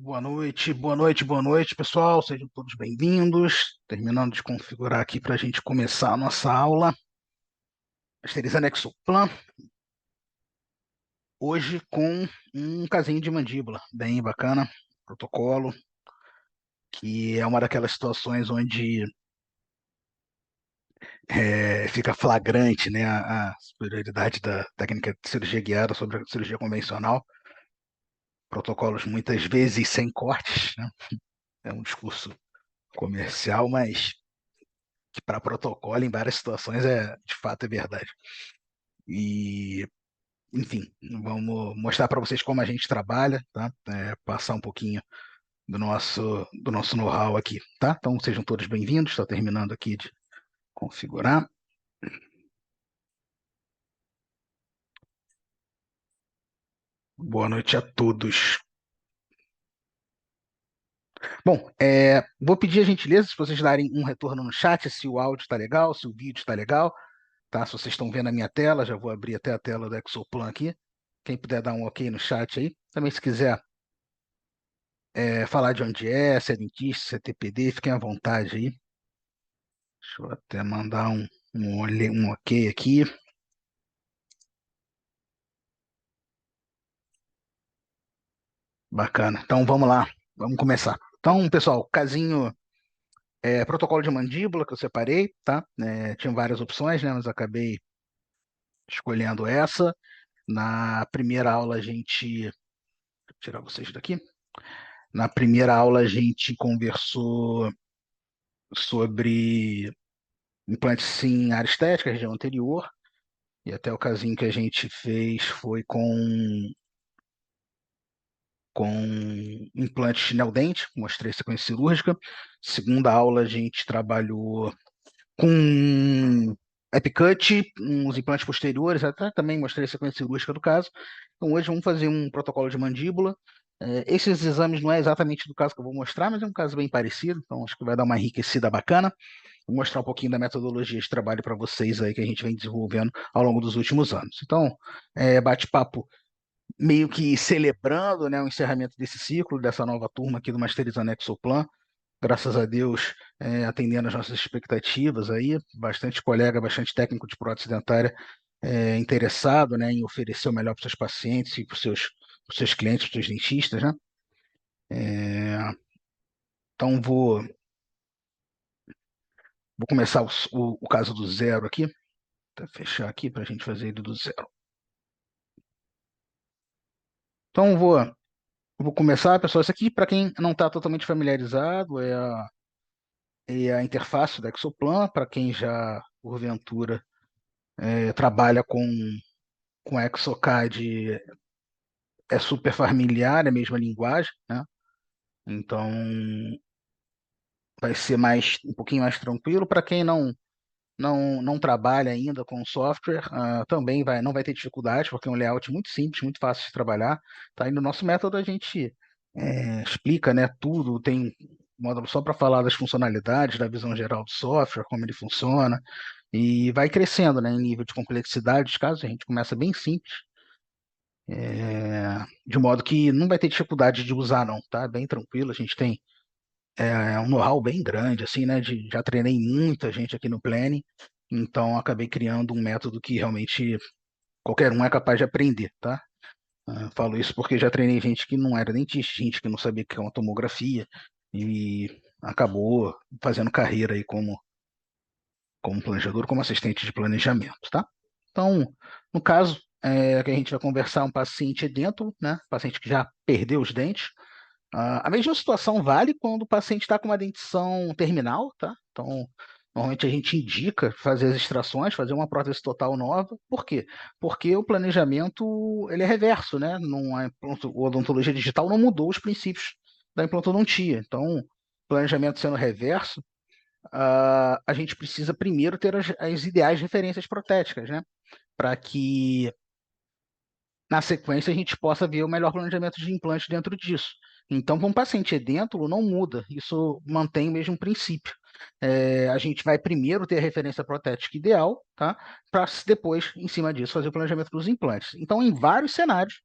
Boa noite, boa noite, boa noite, pessoal. Sejam todos bem-vindos. Terminando de configurar aqui para a gente começar a nossa aula. Masterizando Exoplan, hoje com um casinho de mandíbula, bem bacana, protocolo, que é uma daquelas situações onde fica flagrante, né, a superioridade da técnica de cirurgia guiada sobre a cirurgia convencional. Protocolos muitas vezes sem cortes, né? É um discurso comercial, mas que para protocolo em várias situações de fato é verdade. E, enfim, vamos mostrar para vocês como a gente trabalha, tá? Passar um pouquinho do nosso know-how aqui, tá? Então sejam todos bem-vindos. Estou terminando aqui de configurar. Boa noite a todos. Bom, vou pedir a gentileza se vocês darem um retorno no chat se o áudio está legal, se o vídeo está legal, tá? Se vocês estão vendo a minha tela, já vou abrir até a tela do Exoplan aqui. Quem puder dar um ok no chat aí. Também se quiser falar de onde se é dentista, se é TPD, fiquem à vontade aí. Deixa eu até mandar um ok aqui. Bacana. Então vamos lá, vamos começar. Então, pessoal, casinho, protocolo de mandíbula que eu separei, tá? Tinha várias opções, né? Mas acabei escolhendo essa. Na primeira aula a gente. Deixa eu tirar vocês daqui. Na primeira aula a gente conversou sobre implantes em área estética, região anterior. E até o casinho que a gente fez foi com implante neodente, mostrei sequência cirúrgica. Segunda aula, a gente trabalhou com Epicut, uns implantes posteriores, até também mostrei a sequência cirúrgica do caso. Então, hoje vamos fazer um protocolo de mandíbula. Esses exames não é exatamente do caso que eu vou mostrar, mas é um caso bem parecido, então acho que vai dar uma enriquecida bacana. Vou mostrar um pouquinho da metodologia de trabalho para vocês aí que a gente vem desenvolvendo ao longo dos últimos anos. Então, bate-papo meio que celebrando, né, o encerramento desse ciclo, dessa nova turma aqui do Masterizando Exoplan. Graças a Deus, atendendo às nossas expectativas aí, bastante colega, bastante técnico de prótese dentária interessado, né, em oferecer o melhor para os seus pacientes e para os seus clientes, para os seus dentistas, né? É, então, vou começar o caso do zero aqui. Vou fechar aqui para a gente fazer ele do zero. Então, vou começar, pessoal. Isso aqui, para quem não está totalmente familiarizado, é a interface da Exoplan. Para quem já, porventura, trabalha com Exocad, é super familiar, é a mesma linguagem, né? Então, vai ser um pouquinho mais tranquilo. Para quem não trabalha ainda com software, também não vai ter dificuldade, porque é um layout muito simples, muito fácil de trabalhar. Tá? E no nosso método a gente explica, né, tudo, tem módulo só para falar das funcionalidades, da visão geral do software, como ele funciona, e vai crescendo, né, em nível de complexidade dos casos. A gente começa bem simples, de modo que não vai ter dificuldade de usar, não, tá? Bem tranquilo, a gente tem um know-how bem grande, assim, né? Já treinei muita gente aqui no Planning, então acabei criando um método que realmente qualquer um é capaz de aprender, tá? Falo isso porque já treinei gente que não era dentista, gente que não sabia o que é uma tomografia e acabou fazendo carreira aí como planejador, como assistente de planejamento, tá? Então, no caso, que a gente vai conversar um paciente edêntulo, né? Paciente que já perdeu os dentes. A mesma situação vale quando o paciente está com uma dentição terminal, tá? Então, normalmente a gente indica fazer as extrações, fazer uma prótese total nova. Por quê? Porque o planejamento ele é reverso, né? Não é, a odontologia digital não mudou os princípios da implantodontia. Então, planejamento sendo reverso, a gente precisa primeiro ter as ideais referências protéticas, né? Para que na sequência a gente possa ver o melhor planejamento de implante dentro disso. Então, para um paciente edêntulo, não muda, isso mantém o mesmo princípio. A gente vai primeiro ter a referência protética ideal, tá? Para depois, em cima disso, fazer o planejamento dos implantes. Então, em vários cenários,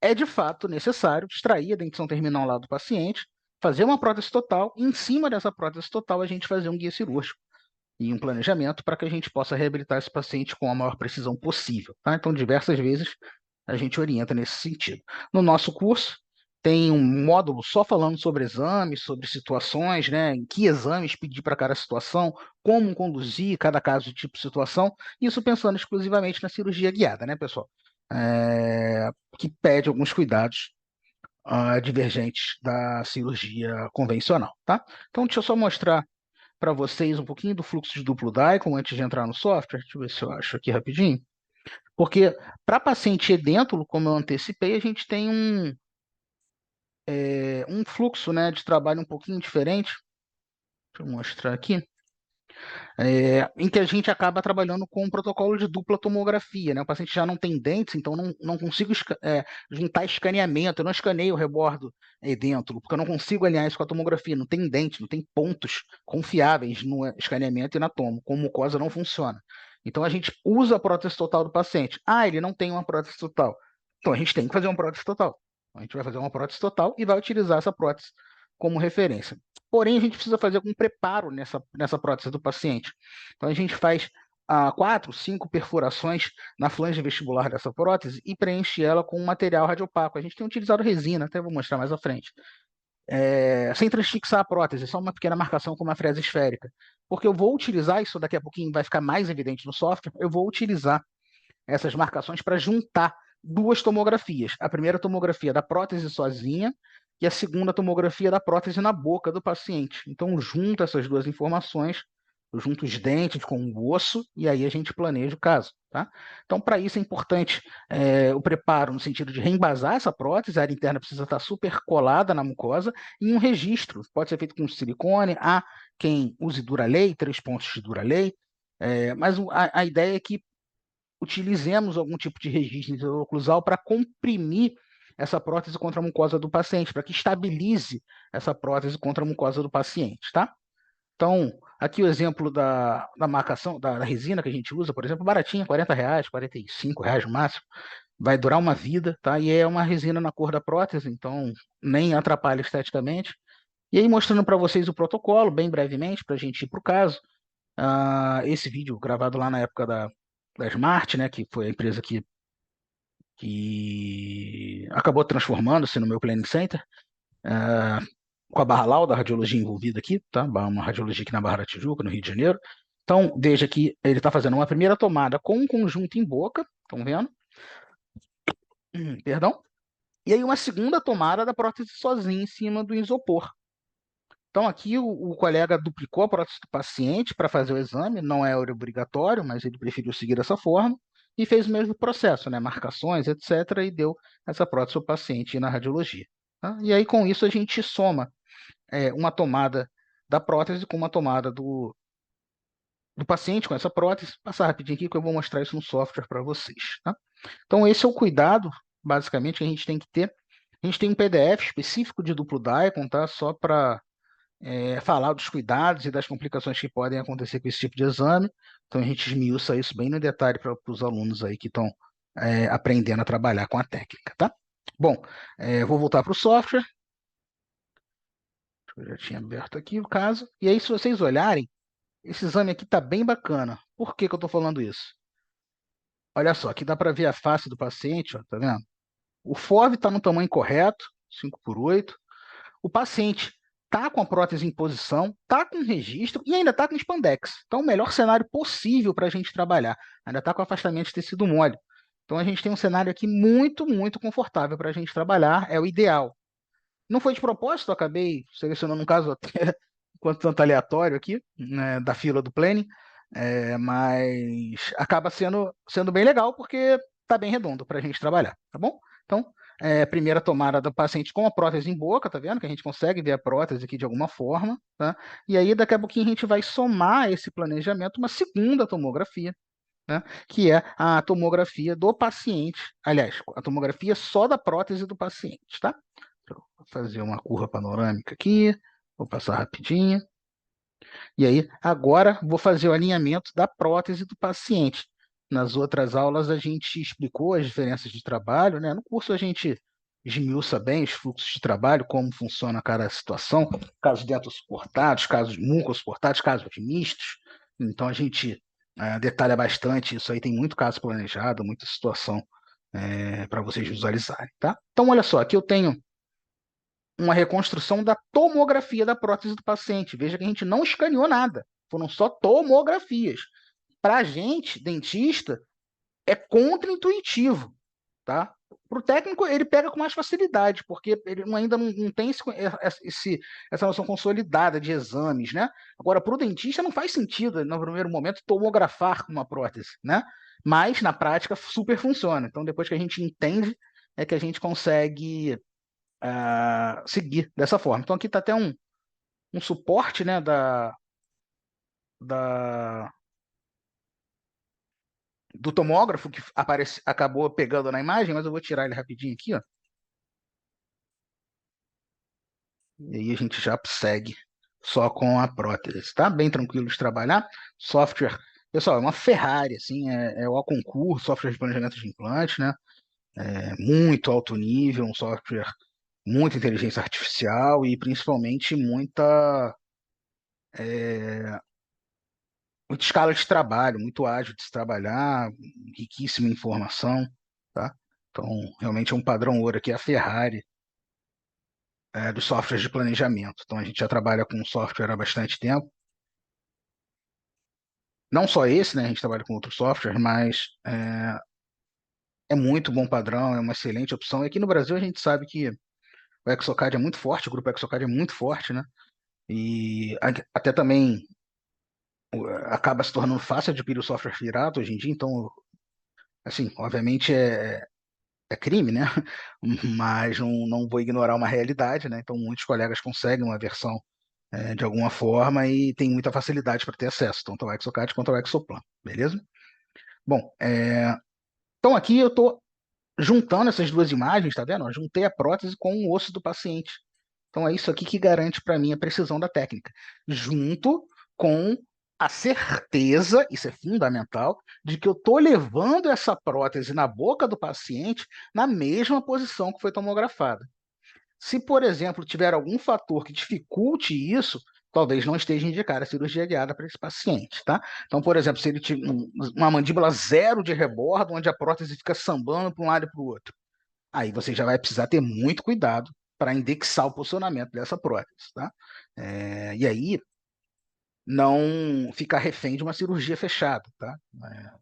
é de fato necessário extrair a dentição terminal lá do paciente, fazer uma prótese total, e em cima dessa prótese total a gente fazer um guia cirúrgico e um planejamento para que a gente possa reabilitar esse paciente com a maior precisão possível, tá? Então, diversas vezes a gente orienta nesse sentido. No nosso curso, tem um módulo só falando sobre exames, sobre situações, né? Em que exames pedir para cada situação, como conduzir cada caso de tipo de situação, isso pensando exclusivamente na cirurgia guiada, né, pessoal? Que pede alguns cuidados divergentes da cirurgia convencional, tá? Então, deixa eu só mostrar para vocês um pouquinho do fluxo de duplo Dicom antes de entrar no software. Deixa eu ver se eu acho aqui rapidinho. Porque para paciente edêntulo, como eu antecipei, a gente tem um fluxo, né, de trabalho um pouquinho diferente. Deixa eu mostrar aqui. Em que a gente acaba trabalhando com um protocolo de dupla tomografia, né? O paciente já não tem dentes, então não consigo juntar escaneamento, eu não escaneio o rebordo edêntulo, porque eu não consigo alinhar isso com a tomografia, não tem dente, não tem pontos confiáveis no escaneamento e na tomo, com mucosa não funciona. Então a gente usa a prótese total do paciente. Ah, ele não tem uma prótese total. Então a gente tem que fazer uma prótese total. A gente vai fazer uma prótese total e vai utilizar essa prótese como referência. Porém, a gente precisa fazer algum preparo nessa prótese do paciente. Então, a gente faz 4, 5 perfurações na flange vestibular dessa prótese e preenche ela com um material radiopaco. A gente tem utilizado resina, até vou mostrar mais à frente. Sem transfixar a prótese, só uma pequena marcação com uma fresa esférica. Porque eu vou utilizar, isso daqui a pouquinho vai ficar mais evidente no software, eu vou utilizar essas marcações para juntar duas tomografias. A primeira tomografia da prótese sozinha e a segunda tomografia da prótese na boca do paciente. Então, junto essas duas informações, eu junto os dentes com o osso e aí a gente planeja o caso. Tá? Então, para isso é importante o preparo no sentido de reembasar essa prótese, a área interna precisa estar super colada na mucosa, e um registro, pode ser feito com silicone, há quem use Duralay, 3 pontos de Duralay, mas a ideia é que utilizemos algum tipo de registro oclusal para comprimir essa prótese contra a mucosa do paciente, para que estabilize essa prótese contra a mucosa do paciente, tá? Então, aqui o exemplo da marcação, da resina que a gente usa, por exemplo, baratinha, R$ 40, R$ 45 no máximo, vai durar uma vida, tá? E é uma resina na cor da prótese, então nem atrapalha esteticamente. E aí, mostrando para vocês o protocolo, bem brevemente, para a gente ir para o caso. Esse vídeo gravado lá na época da Smart, né, que foi a empresa que acabou transformando-se no meu planning center, com a Barra Lau, da radiologia envolvida aqui, tá? Uma radiologia aqui na Barra da Tijuca, no Rio de Janeiro. Então, veja que ele está fazendo uma primeira tomada com um conjunto em boca, estão vendo? Perdão. E aí uma segunda tomada da prótese sozinha em cima do isopor. Então, aqui o colega duplicou a prótese do paciente para fazer o exame, não é obrigatório, mas ele preferiu seguir dessa forma, e fez o mesmo processo, né? Marcações, etc., e deu essa prótese ao paciente na radiologia. Tá? E aí, com isso, a gente soma uma tomada da prótese com uma tomada do paciente com essa prótese. Vou passar rapidinho aqui que eu vou mostrar isso no software para vocês. Tá? Então, esse é o cuidado, basicamente, que a gente tem que ter. A gente tem um PDF específico de duplo Dicom, tá? Só para falar dos cuidados e das complicações que podem acontecer com esse tipo de exame. Então, a gente esmiuça isso bem no detalhe para os alunos aí que estão aprendendo a trabalhar com a técnica, tá? Bom, vou voltar para o software. Eu já tinha aberto aqui o caso. E aí, se vocês olharem, esse exame aqui está bem bacana. Por que que eu estou falando isso? Olha só, aqui dá para ver a face do paciente, ó, tá vendo? O FOV está no tamanho correto, 5/8. O paciente está com a prótese em posição, está com registro e ainda está com spandex. Então, o melhor cenário possível para a gente trabalhar. Ainda está com afastamento de tecido mole. Então, a gente tem um cenário aqui muito, muito confortável para a gente trabalhar, é o ideal. Não foi de propósito, eu acabei selecionando um caso até quanto tanto aleatório aqui, né, da fila do planning, mas acaba sendo bem legal porque está bem redondo para a gente trabalhar, tá bom? Então, primeira tomada do paciente com a prótese em boca, tá vendo? Que a gente consegue ver a prótese aqui de alguma forma, tá? E aí, daqui a pouquinho, a gente vai somar esse planejamento uma segunda tomografia, né? Que é a tomografia do paciente, aliás, a tomografia só da prótese do paciente, tá? Deixa eu fazer uma curva panorâmica aqui, vou passar rapidinho. E aí, agora, vou fazer o alinhamento da prótese do paciente. Nas outras aulas, a gente explicou as diferenças de trabalho, né? No curso, a gente esmiuça bem os fluxos de trabalho, como funciona cada situação, casos dentos suportados, casos mucosuportados, casos mistos. Então a gente detalha bastante isso aí, tem muito caso planejado, muita situação para vocês visualizarem, tá? Então olha só, aqui eu tenho uma reconstrução da tomografia da prótese do paciente. Veja que a gente não escaneou nada, foram só tomografias. Para a gente, dentista, é contraintuitivo, tá? Para o técnico, ele pega com mais facilidade, porque ele ainda não tem essa noção consolidada de exames, né? Agora, para o dentista, não faz sentido, no primeiro momento, tomografar uma prótese, né? Mas, na prática, super funciona. Então, depois que a gente entende, é que a gente consegue seguir dessa forma. Então, aqui está até um suporte, né, da, do tomógrafo que acabou pegando na imagem, mas eu vou tirar ele rapidinho aqui, ó. E aí a gente já segue só com a prótese, tá? Bem tranquilo de trabalhar. Software, pessoal, é uma Ferrari, assim, é o concurso, software de planejamento de implante, né? É muito alto nível, um software muita inteligência artificial e principalmente muita escala de trabalho, muito ágil de se trabalhar, riquíssima informação, tá? Então, realmente é um padrão ouro aqui, a Ferrari dos softwares de planejamento. Então, a gente já trabalha com software há bastante tempo. Não só esse, né? A gente trabalha com outros softwares, mas é muito bom padrão, é uma excelente opção. E aqui no Brasil a gente sabe que o Exocad é muito forte, o grupo Exocad é muito forte, né? E até também acaba se tornando fácil adquirir o software pirata hoje em dia, então, assim, obviamente é crime, né? Mas não vou ignorar uma realidade, né? Então, muitos colegas conseguem uma versão de alguma forma e tem muita facilidade para ter acesso, tanto ao Exocad quanto ao Exoplan, beleza? Bom, então aqui eu estou juntando essas duas imagens, tá vendo? Eu juntei a prótese com o osso do paciente. Então é isso aqui que garante para mim a precisão da técnica, junto com a certeza, isso é fundamental, de que eu estou levando essa prótese na boca do paciente na mesma posição que foi tomografada. Se, por exemplo, tiver algum fator que dificulte isso, talvez não esteja indicada a cirurgia guiada para esse paciente, tá? Então, por exemplo, se ele tiver uma mandíbula zero de rebordo, onde a prótese fica sambando para um lado e para o outro, aí você já vai precisar ter muito cuidado para indexar o posicionamento dessa prótese, tá? E aí, não ficar refém de uma cirurgia fechada, tá?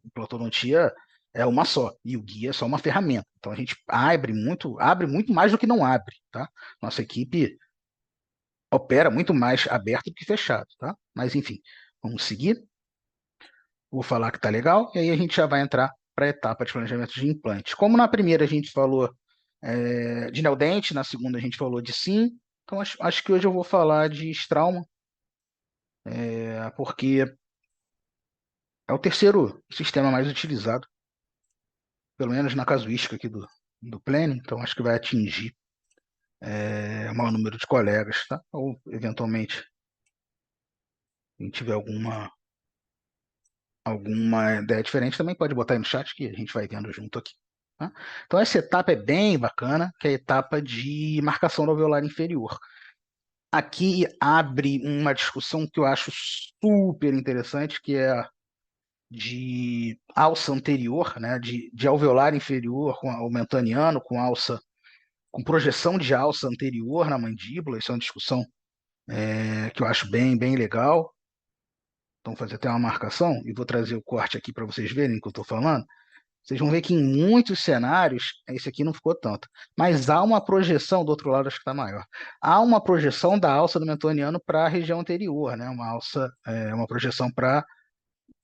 Implantodontia é uma só, e o guia é só uma ferramenta. Então a gente abre muito mais do que não abre, tá? Nossa equipe opera muito mais aberto do que fechado, tá? Mas enfim, vamos seguir. Vou falar que tá legal, e aí a gente já vai entrar para a etapa de planejamento de implante. Como na primeira a gente falou de neodente, na segunda a gente falou de sim, então acho que hoje eu vou falar de estrauma, porque é o terceiro sistema mais utilizado, pelo menos na casuística aqui do Planning, então acho que vai atingir o maior número de colegas, tá? Ou, eventualmente, quem tiver alguma ideia diferente, também pode botar aí no chat que a gente vai vendo junto aqui. Tá? Então, essa etapa é bem bacana, que é a etapa de marcação do alveolar inferior. Aqui abre uma discussão que eu acho super interessante, que é de alça anterior, né, de alveolar inferior com o mentaniano, com alça, com projeção de alça anterior na mandíbula. Isso é uma discussão que eu acho bem legal. Então, vou fazer até uma marcação e vou trazer o corte aqui para vocês verem o que eu estou falando. Vocês vão ver que em muitos cenários, esse aqui não ficou tanto, mas há uma projeção, do outro lado acho que está maior, há uma projeção da alça do mentoniano para a região anterior, né? Uma alça, uma projeção para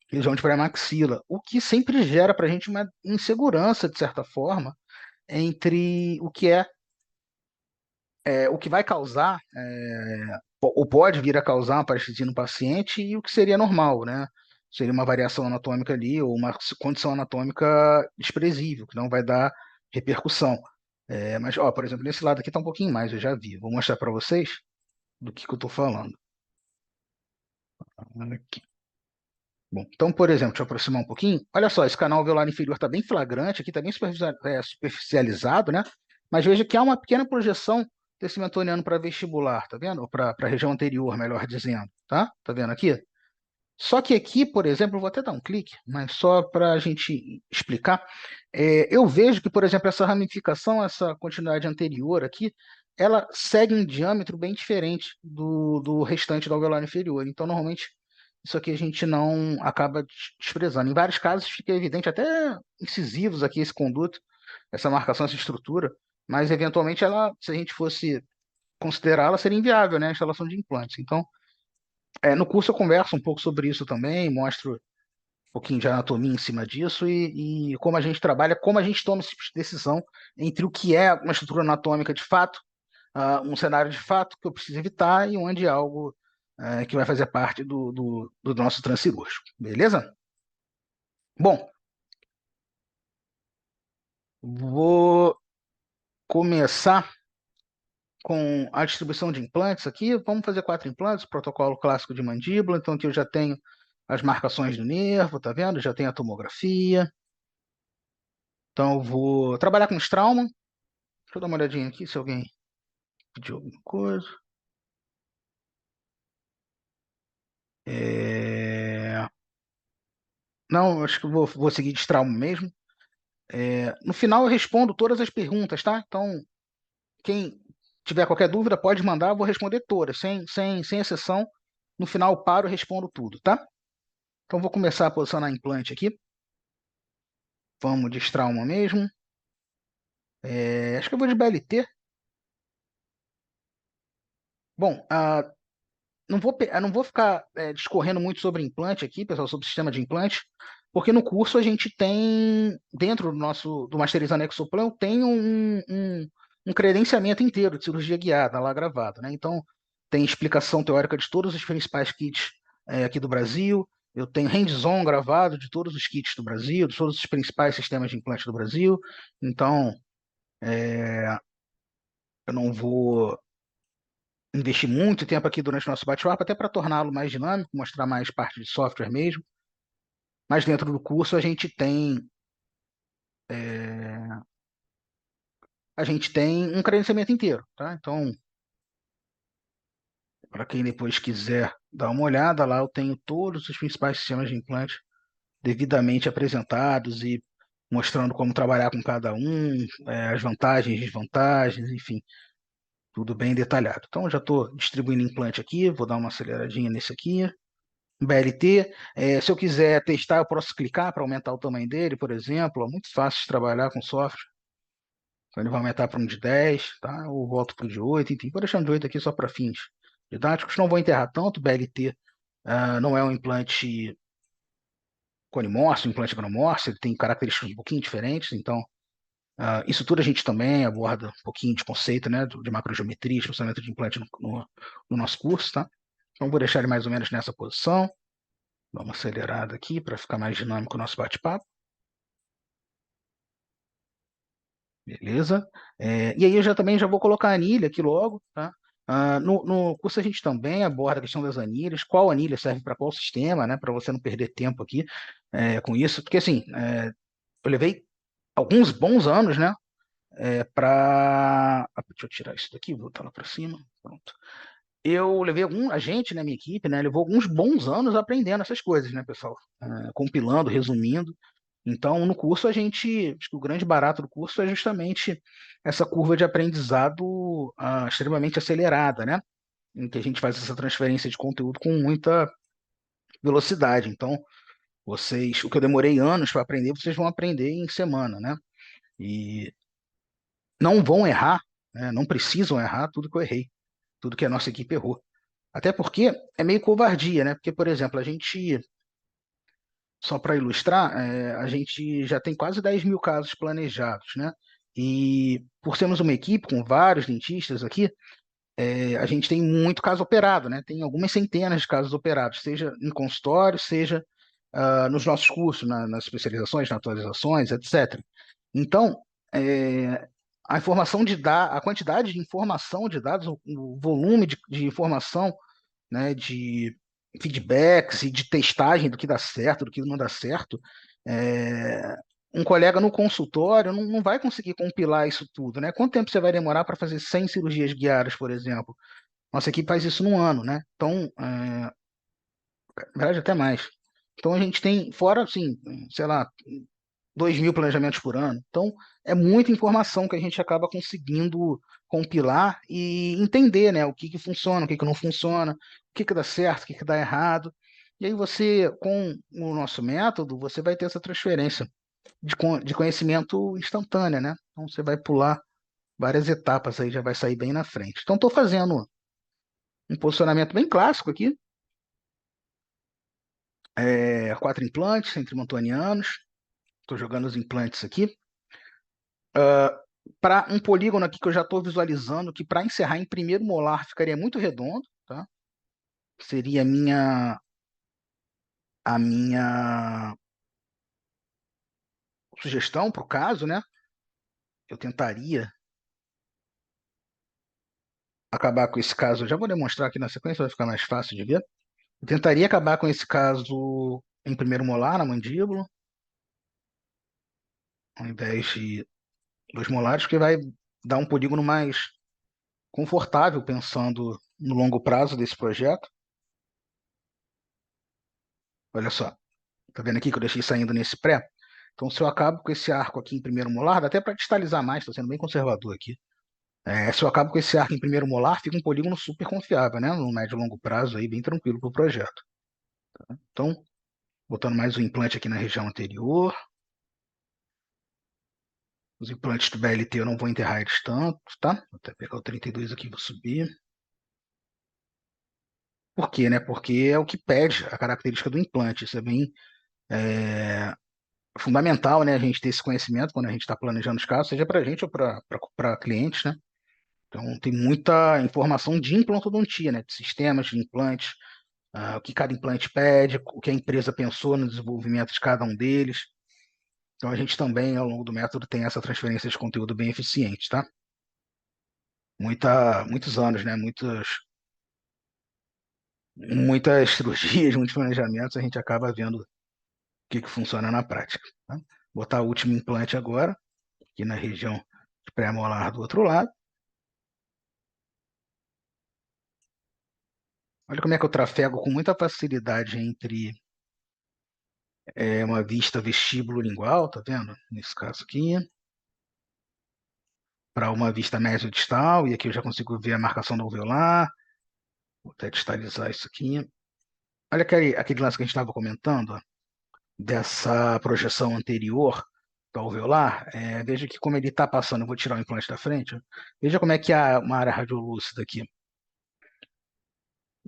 região de pré-maxila, o que sempre gera para a gente uma insegurança, de certa forma, entre o que vai causar, ou pode vir a causar uma parestesia no paciente e o que seria normal, né? Seria uma variação anatômica ali, ou uma condição anatômica desprezível, que não vai dar repercussão. Mas, ó, por exemplo, nesse lado aqui está um pouquinho mais, eu já vi. Vou mostrar para vocês do que eu estou falando. Aqui. Bom, então, por exemplo, deixa eu aproximar um pouquinho. Olha só, esse canal alveolar inferior está bem flagrante aqui, está bem superficializado, né? Mas veja que há uma pequena projeção desse methodiano para vestibular, tá vendo? Ou para a região anterior, melhor dizendo, tá? Tá vendo aqui? Só que aqui, por exemplo, eu vou até dar um clique, mas só para a gente explicar, eu vejo que, por exemplo, essa ramificação, essa continuidade anterior aqui, ela segue um diâmetro bem diferente do restante do alveolar inferior. Então, normalmente, isso aqui a gente não acaba desprezando. Em vários casos fica evidente, até incisivos aqui esse conduto, essa marcação, essa estrutura, mas eventualmente ela, se a gente fosse considerá-la, seria inviável, né, a instalação de implantes. Então, no curso eu converso um pouco sobre isso também, mostro um pouquinho de anatomia em cima disso e como a gente trabalha, como a gente toma essa decisão entre o que é uma estrutura anatômica de fato, um cenário de fato que eu preciso evitar e onde é algo que vai fazer parte do nosso transcirúrgico. Beleza? Bom, vou começar com a distribuição de implantes aqui. Vamos fazer 4 implantes, protocolo clássico de mandíbula. Então aqui eu já tenho as marcações do nervo, tá vendo? Já tenho a tomografia. Então, eu vou trabalhar com os trauma. Deixa eu dar uma olhadinha aqui se alguém pediu alguma coisa. É, Não, acho que eu vou seguir de trauma mesmo. No final, eu respondo todas as perguntas, tá? Então, quem tiver qualquer dúvida, pode mandar, eu vou responder todas, sem exceção. No final, eu paro e respondo tudo, tá? Então, vou começar a posicionar implante aqui. Vamos de trauma mesmo. Acho que eu vou de BLT. Bom, não vou ficar discorrendo muito sobre implante aqui, pessoal, sobre o sistema de implante, porque no curso a gente tem, dentro do Masterizando Exoplan, tem um credenciamento inteiro de cirurgia guiada lá gravado, né? Então, tem explicação teórica de todos os principais kits aqui do Brasil, eu tenho hands-on gravado de todos os kits do Brasil, de todos os principais sistemas de implante do Brasil, então eu não vou investir muito tempo aqui durante o nosso bate-papo, até para torná-lo mais dinâmico, mostrar mais parte de software mesmo. Mas dentro do curso é, a gente tem um credenciamento inteiro, tá? Então, para quem depois quiser dar uma olhada lá, eu tenho todos os principais sistemas de implante devidamente apresentados e mostrando como trabalhar com cada um, as vantagens, desvantagens, enfim, tudo bem detalhado. Então, eu já estou distribuindo implante aqui, vou dar uma aceleradinha nesse aqui. BLT. Se eu quiser testar, eu posso clicar para aumentar o tamanho dele, por exemplo. É muito fácil de trabalhar com software. Então ele vai aumentar para um de 10, tá? Ou volto para o de 8, enfim. Vou deixar um de 8 aqui só para fins didáticos. Não vou enterrar tanto. BLT não é um implante conimórcio, um implante granomórcio. Ele tem características um pouquinho diferentes. Então, isso tudo a gente também aborda um pouquinho de conceito, né? De macrogeometria, espaçamento de implante no nosso curso, tá? Então, vou deixar ele mais ou menos nessa posição. Dar uma acelerada aqui para ficar mais dinâmico o nosso bate-papo. Beleza? E aí eu também já vou colocar a anilha aqui logo, tá? No curso a gente também aborda a questão das anilhas, qual anilha serve para qual sistema, né? Para você não perder tempo aqui com isso, porque assim, eu levei alguns bons anos, né? Deixa eu tirar isso daqui, voltar lá para cima. Pronto. Eu levei a gente, né, minha equipe, né, levou alguns bons anos aprendendo essas coisas, né, pessoal? Compilando, resumindo. Então, no curso, acho que o grande barato do curso é justamente essa curva de aprendizado extremamente acelerada, né? Em que a gente faz essa transferência de conteúdo com muita velocidade. Então, o que eu demorei anos para aprender, vocês vão aprender em semana, né? E não vão errar, né? Não precisam errar tudo que eu errei, tudo que a nossa equipe errou. Até porque é meio covardia, né? Porque, por exemplo, só para ilustrar, a gente já tem quase 10 mil casos planejados, né? E por sermos uma equipe com vários dentistas aqui, a gente tem muito caso operado, né? Tem algumas centenas de casos operados, seja em consultório, seja nos nossos cursos, nas especializações, nas atualizações, etc. Então, a quantidade de informação de dados, o volume de informação, né, de feedbacks e de testagem do que dá certo, do que não dá certo, é um colega no consultório não vai conseguir compilar isso tudo, né? Quanto tempo você vai demorar para fazer 100 cirurgias guiadas, por exemplo? Nossa equipe faz isso num ano, né? Então, na verdade, até mais. Então, a gente tem, fora, assim, sei lá, 2.000 planejamentos por ano. Então, é muita informação que a gente acaba conseguindo compilar e entender, né? O que que funciona, o que que não funciona, o que que dá certo, o que que dá errado. E aí você, com o nosso método, você vai ter essa transferência de conhecimento instantânea, né? Então você vai pular várias etapas aí, já vai sair bem na frente. Então estou fazendo um posicionamento bem clássico aqui, quatro implantes entre montonianos. Estou jogando os implantes aqui. Para um polígono aqui que eu já estou visualizando, que para encerrar em primeiro molar ficaria muito redondo, tá? Seria a minha sugestão para o caso, né? Eu tentaria acabar com esse caso. Eu já vou demonstrar aqui na sequência, vai ficar mais fácil de ver. Eu tentaria acabar com esse caso em primeiro molar, na mandíbula, ao invés de dois molares, porque vai dar um polígono mais confortável pensando no longo prazo desse projeto. Olha só, tá vendo aqui que eu deixei saindo nesse pré? Então, se eu acabo com esse arco aqui em primeiro molar, dá até para distalizar mais, estou sendo bem conservador aqui. Se eu acabo com esse arco em primeiro molar, fica um polígono super confiável, né? No médio e longo prazo, aí, bem tranquilo para o projeto. Então, botando mais um implante aqui na região anterior. Os implantes do BLT eu não vou enterrar eles tanto, tá? Vou até pegar o 32 aqui e vou subir. Por quê, né? Porque é o que pede a característica do implante. Isso é bem é, fundamental, né? A gente ter esse conhecimento quando a gente está planejando os casos, seja para a gente ou para clientes, né? Então, tem muita informação de implantodontia, né? De sistemas de implantes, o que cada implante pede, o que a empresa pensou no desenvolvimento de cada um deles. Então, a gente também, ao longo do método, tem essa transferência de conteúdo bem eficiente, tá? Muitos anos, né? Muitas cirurgias, muitos planejamentos, a gente acaba vendo o que que funciona na prática, tá? Botar o último implante agora, aqui na região de pré-molar do outro lado. Olha como é que eu trafego com muita facilidade entre uma vista vestíbulo-lingual, tá vendo? Nesse caso aqui, para uma vista mesodistal, e aqui eu já consigo ver a marcação do alveolar. Vou até distalizar isso aqui. Olha aquele lance que a gente estava comentando, ó, dessa projeção anterior do alveolar. Veja que como ele está passando, eu vou tirar o implante da frente, ó. Veja como é que há uma área radiolúcida aqui.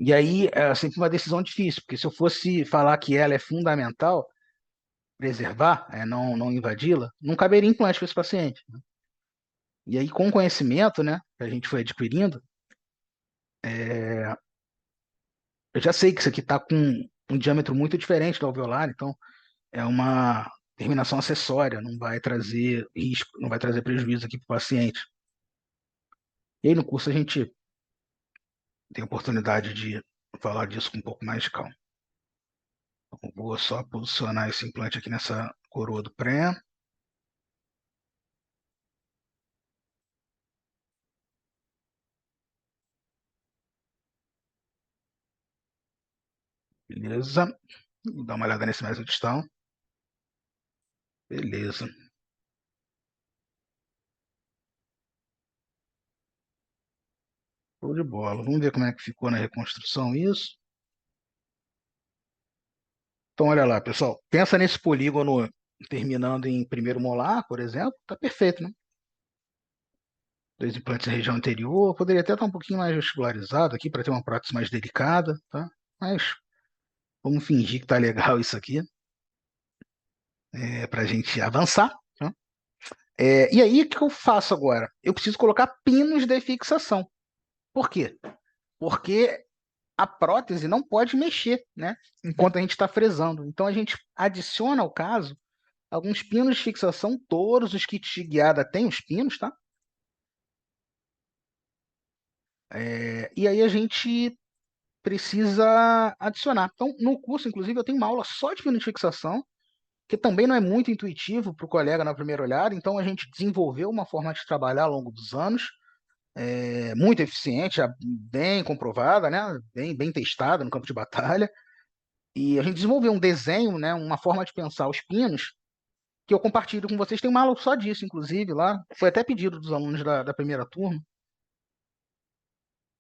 E aí é sempre uma decisão difícil, porque se eu fosse falar que ela é fundamental, preservar, não invadi-la, não caberia implante para esse paciente. E aí, com o conhecimento, né, que a gente foi adquirindo, é, eu já sei que isso aqui está com um diâmetro muito diferente do alveolar, então é uma terminação acessória, não vai trazer risco, não vai trazer prejuízo aqui para o paciente. E aí, no curso, a gente tem a oportunidade de falar disso com um pouco mais de calma. Então, vou só posicionar esse implante aqui nessa coroa do pré. Beleza. Vou dar uma olhada nesse mesodistal. Beleza. Show de bola. Vamos ver como é que ficou na reconstrução isso. Então, olha lá, pessoal. Pensa nesse polígono terminando em primeiro molar, por exemplo. Tá perfeito, né? Dois implantes na região anterior. Poderia até estar um pouquinho mais vestibularizado aqui para ter uma prótese mais delicada, tá? Mas vamos fingir que tá legal isso aqui, para a gente avançar, tá? E aí, o que eu faço agora? Eu preciso colocar pinos de fixação. Por quê? Porque a prótese não pode mexer, né? Enquanto a gente está fresando. Então a gente adiciona ao caso alguns pinos de fixação. Todos os kits de guiada têm os pinos, tá? E aí a gente precisa adicionar. Então, no curso, inclusive, eu tenho uma aula só de pino de fixação, que também não é muito intuitivo para o colega na primeira olhada, então a gente desenvolveu uma forma de trabalhar ao longo dos anos, muito eficiente, já bem comprovada, né? Bem testada no campo de batalha, e a gente desenvolveu um desenho, né? Uma forma de pensar os pinos, que eu compartilho com vocês. Tem uma aula só disso, inclusive, lá. Foi até pedido dos alunos da primeira turma,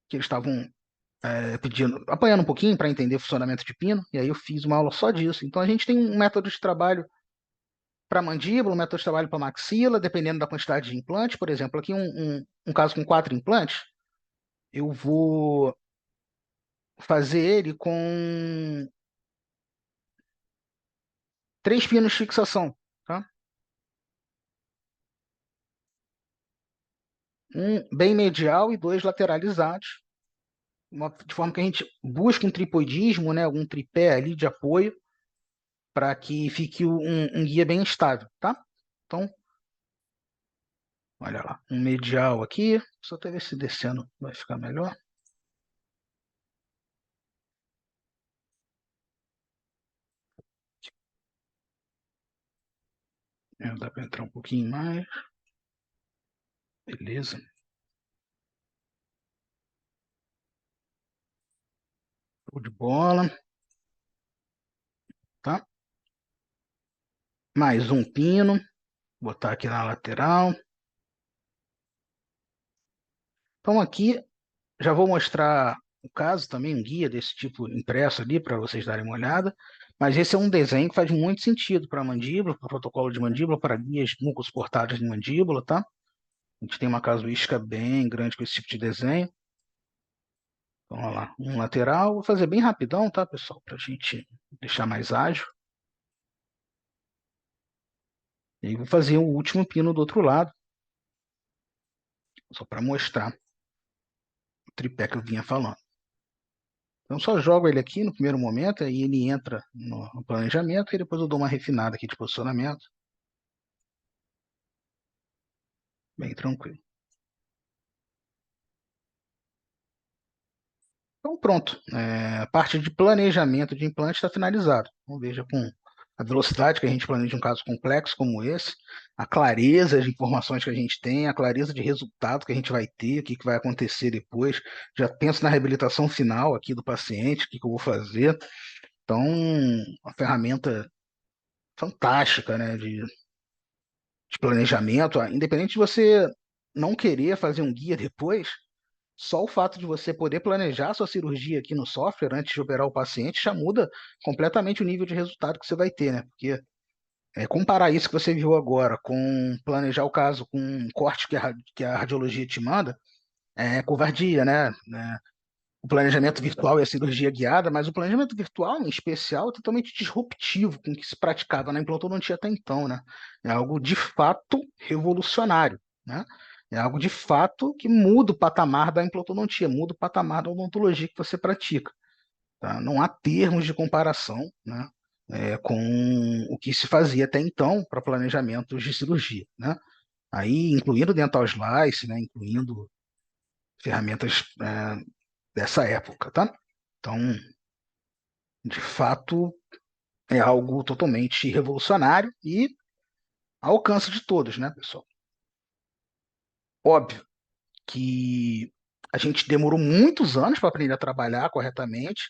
que eles estavam pedindo, apanhando um pouquinho para entender o funcionamento de pino, e aí eu fiz uma aula só disso. Então a gente tem um método de trabalho para mandíbula, um método de trabalho para maxila, dependendo da quantidade de implantes. Por exemplo, aqui um caso com 4 implantes, eu vou fazer ele com 3 pinos de fixação, tá? Um bem medial e 2 lateralizados, de forma que a gente busca um tripoidismo, né, algum tripé ali de apoio, para que fique um guia bem estável, tá? Então, olha lá, um medial aqui, só até ver se descendo vai ficar melhor. Dá para entrar um pouquinho mais, beleza. Show de bola, tá? Mais um pino, botar aqui na lateral. Então aqui já vou mostrar o caso também, um guia desse tipo impresso ali para vocês darem uma olhada. Mas esse é um desenho que faz muito sentido para mandíbula, para protocolo de mandíbula, para guias mucos portados de mandíbula, tá? A gente tem uma casuística bem grande com esse tipo de desenho. Então, olha lá, um lateral. Vou fazer bem rapidão, tá, pessoal? Para a gente deixar mais ágil. E aí vou fazer o último pino do outro lado, só para mostrar o tripé que eu vinha falando. Então, só jogo ele aqui no primeiro momento, aí ele entra no planejamento, e depois eu dou uma refinada aqui de posicionamento. Bem tranquilo. Então, pronto. A parte de planejamento de implante está finalizada. Então, veja com a velocidade que a gente planeja um caso complexo como esse, a clareza de informações que a gente tem, a clareza de resultado que a gente vai ter, o que vai acontecer depois. Já penso na reabilitação final aqui do paciente, o que eu vou fazer. Então, uma ferramenta fantástica, né, de planejamento. Independente de você não querer fazer um guia depois, só o fato de você poder planejar sua cirurgia aqui no software antes de operar o paciente já muda completamente o nível de resultado que você vai ter, né? Porque comparar isso que você viu agora com planejar o caso com um corte que a radiologia te manda, é covardia, né? O planejamento virtual e a cirurgia guiada, mas o planejamento virtual, em especial, é totalmente disruptivo com o que se praticava na implantodontia até então, né? É algo de fato revolucionário, né? É algo de fato que muda o patamar da implantodontia, muda o patamar da odontologia que você pratica, tá? Não há termos de comparação, né? Com o que se fazia até então para planejamentos de cirurgia, né? Aí, incluindo dental slice, né? Incluindo ferramentas dessa época, tá? Então, de fato, é algo totalmente revolucionário e ao alcance de todos, né, pessoal? Óbvio que a gente demorou muitos anos para aprender a trabalhar corretamente,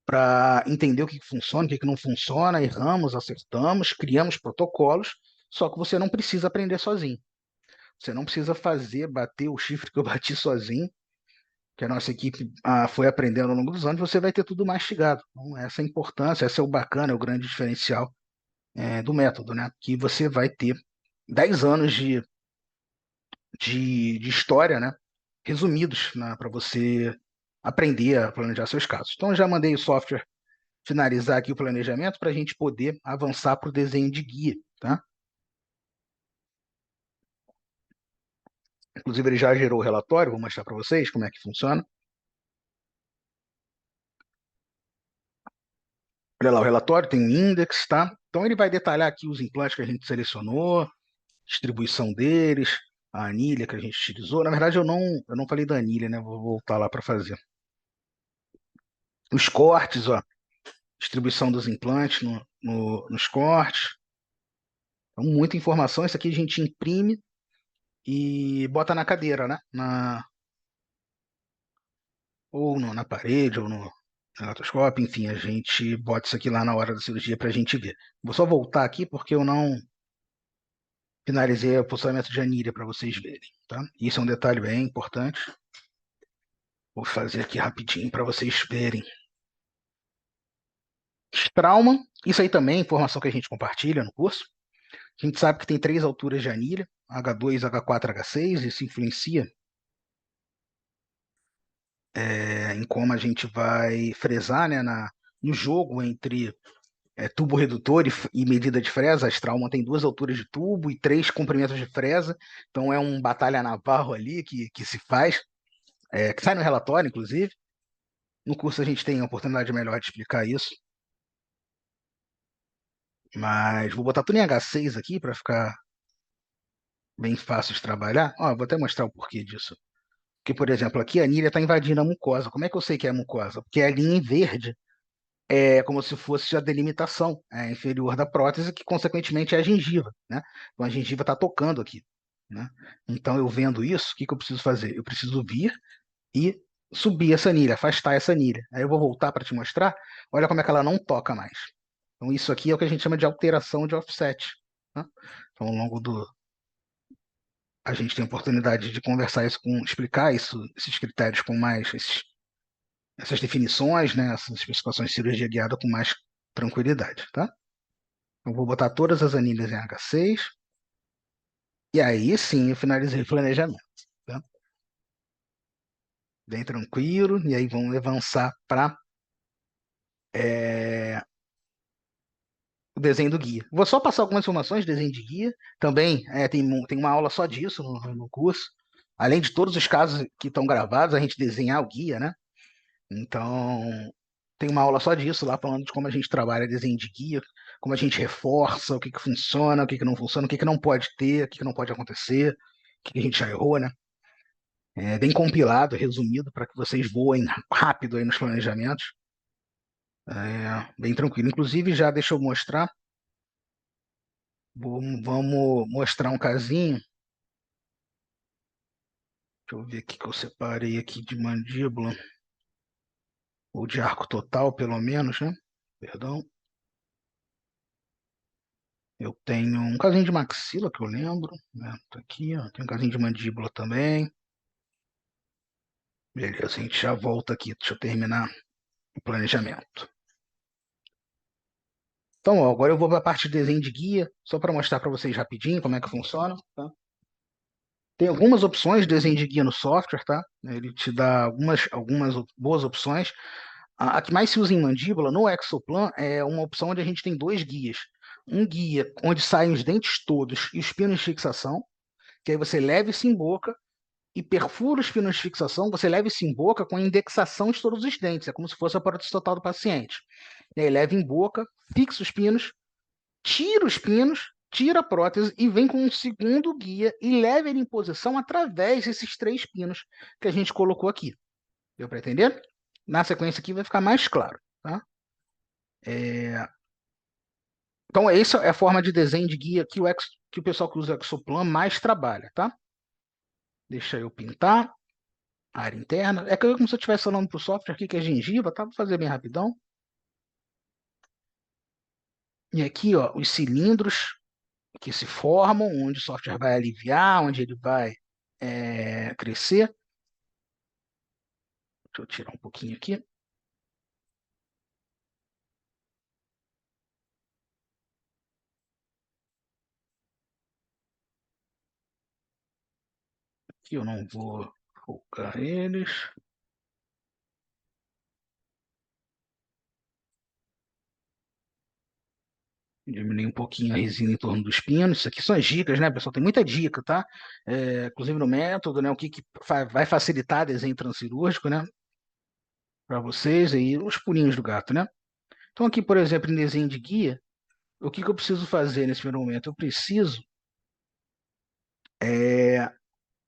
para entender o que funciona, o que não funciona, erramos, acertamos, criamos protocolos, só que você não precisa aprender sozinho. Você não precisa bater o chifre que eu bati sozinho, que a nossa equipe foi aprendendo ao longo dos anos, você vai ter tudo mastigado. Então, essa é a importância, esse é o bacana, é o grande diferencial do método, né? Que você vai ter 10 anos de história, né? Resumidos, né? Para você aprender a planejar seus casos. Então, eu já mandei o software finalizar aqui o planejamento para a gente poder avançar para o desenho de guia, tá? Inclusive, ele já gerou o relatório, vou mostrar para vocês como é que funciona. Olha lá, o relatório tem um index, tá? Então, ele vai detalhar aqui os implantes que a gente selecionou, distribuição deles, a anilha que a gente utilizou. Na verdade, eu não falei da anilha, né? Vou voltar lá para fazer. Os cortes, ó, distribuição dos implantes nos cortes. Então, muita informação. Isso aqui a gente imprime e bota na cadeira, né? Na parede, ou no eletoscópio, enfim, a gente bota isso aqui lá na hora da cirurgia para a gente ver. Vou só voltar aqui porque eu não finalizei o posicionamento de anilha para vocês verem, tá? Isso é um detalhe bem importante. Vou fazer aqui rapidinho para vocês verem. Trauma, isso aí também é informação que a gente compartilha no curso. A gente sabe que tem 3 alturas de anilha, H2, H4, H6, isso influencia em como a gente vai fresar, né, no jogo entre tubo redutor e medida de fresa. A Straumann tem 2 alturas de tubo e 3 comprimentos de fresa, então é um batalha naval ali que se faz, que sai no relatório, inclusive. No curso a gente tem a oportunidade melhor de explicar isso, mas vou botar tudo em H6 aqui para ficar bem fácil de trabalhar. Ó, vou até mostrar o porquê disso. Porque, por exemplo, aqui a anilha está invadindo a mucosa. Como é que eu sei que é a mucosa? Porque a linha em verde é como se fosse a delimitação inferior da prótese, que consequentemente é a gengiva, né? Então a gengiva está tocando aqui, né? Então eu vendo isso, o que que eu preciso fazer? Eu preciso vir e subir essa anilha, afastar essa anilha. Aí eu vou voltar para te mostrar. Olha como é que ela não toca mais. Então isso aqui é o que a gente chama de alteração de offset, né? Então ao longo do a gente tem a oportunidade de conversar isso explicar esses critérios com mais essas definições, né, essas especificações de cirurgia guiada com mais tranquilidade, tá? Eu vou botar todas as anilhas em H6 e aí sim eu finalizei o planejamento, tá? Bem tranquilo, e aí vamos avançar para o desenho do guia. Vou só passar algumas informações de desenho de guia. Também tem uma aula só disso no curso. Além de todos os casos que estão gravados, a gente desenhar o guia, né? Então, tem uma aula só disso lá, falando de como a gente trabalha desenho de guia, como a gente reforça, o que que funciona, o que que não funciona, o que que não pode ter, o que que não pode acontecer, o que que a gente já errou, né? É bem compilado, resumido, para que vocês voem rápido aí nos planejamentos. Bem tranquilo. Inclusive, já deixa eu mostrar, vamos mostrar um casinho. Deixa eu ver aqui que eu separei aqui de mandíbula, ou de arco total, pelo menos, né? Perdão. Eu tenho um casinho de maxila que eu lembro, né? Tá aqui, ó. Tem um casinho de mandíbula também. Beleza, a gente já volta aqui. Deixa eu terminar o planejamento. Então, ó, agora eu vou para a parte de desenho de guia, só para mostrar para vocês rapidinho como é que funciona, tá? Tem algumas opções de desenho de guia no software, tá? Ele te dá algumas boas opções. A que mais se usa em mandíbula, no Exoplan, é uma opção onde a gente tem 2 guias. Um guia onde saem os dentes todos e os pinos de fixação, que aí você leva isso em boca e perfura os pinos de fixação, você leva isso em boca com a indexação de todos os dentes, é como se fosse a prótese total do paciente. E aí leva em boca, fixa os pinos, tira os pinos, tira a prótese e vem com um segundo guia e leva ele em posição através desses 3 pinos que a gente colocou aqui. Deu para entender? Na sequência aqui vai ficar mais claro, tá? Então, essa é a forma de desenho de guia que o pessoal que usa o Exoplan mais trabalha, tá? Deixa eu pintar a área interna. É como se eu estivesse falando para o software aqui que é gengiva, tá? Vou fazer bem rapidão. E aqui, ó, os cilindros que se formam, onde o software vai aliviar, onde ele vai crescer. Deixa eu tirar um pouquinho aqui. Aqui eu não vou focar eles. Diminuir um pouquinho a resina em torno dos pinos. Isso aqui são as dicas, né, pessoal? Tem muita dica, tá? Inclusive no método, né? O que vai facilitar desenho transcirúrgico, né? Para vocês aí, os pulinhos do gato, né? Então, aqui, por exemplo, em desenho de guia, o que eu preciso fazer nesse primeiro momento? Eu preciso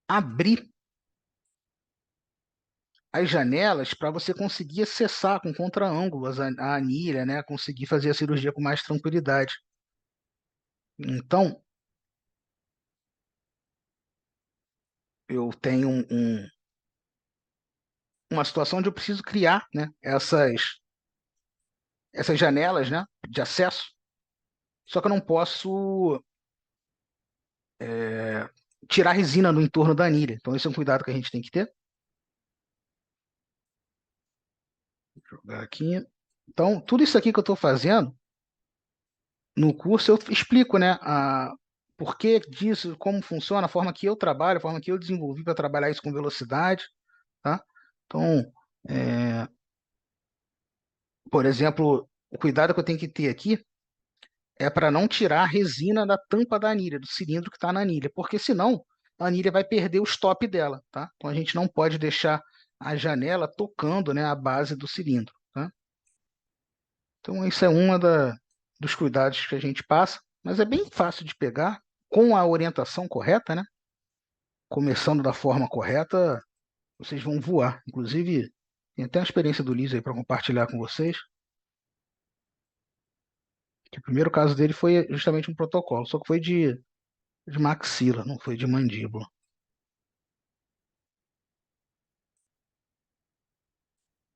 abrir as janelas para você conseguir acessar com contraângulo a anilha, né? Conseguir fazer a cirurgia com mais tranquilidade. Então, eu tenho uma situação onde eu preciso criar, né? Essas janelas, né? De acesso. Só que eu não posso tirar resina no entorno da anilha. Então, esse é um cuidado que a gente tem que ter. Vou jogar aqui. Então, tudo isso aqui que eu estou fazendo no curso, eu explico, né? A porquê disso, como funciona, a forma que eu trabalho, a forma que eu desenvolvi para trabalhar isso com velocidade, tá? Então, é, por exemplo, o cuidado que eu tenho que ter aqui é para não tirar a resina da tampa da anilha, do cilindro que está na anilha, porque senão a anilha vai perder o stop dela, tá? Então a gente não pode deixar a janela tocando, né, a base do cilindro, tá? Então isso é dos cuidados que a gente passa, mas é bem fácil de pegar com a orientação correta, né? Começando da forma correta, vocês vão voar. Inclusive, tem até uma experiência do Liz aí para compartilhar com vocês. Que o primeiro caso dele foi justamente um protocolo, só que foi de maxila, não foi de mandíbula.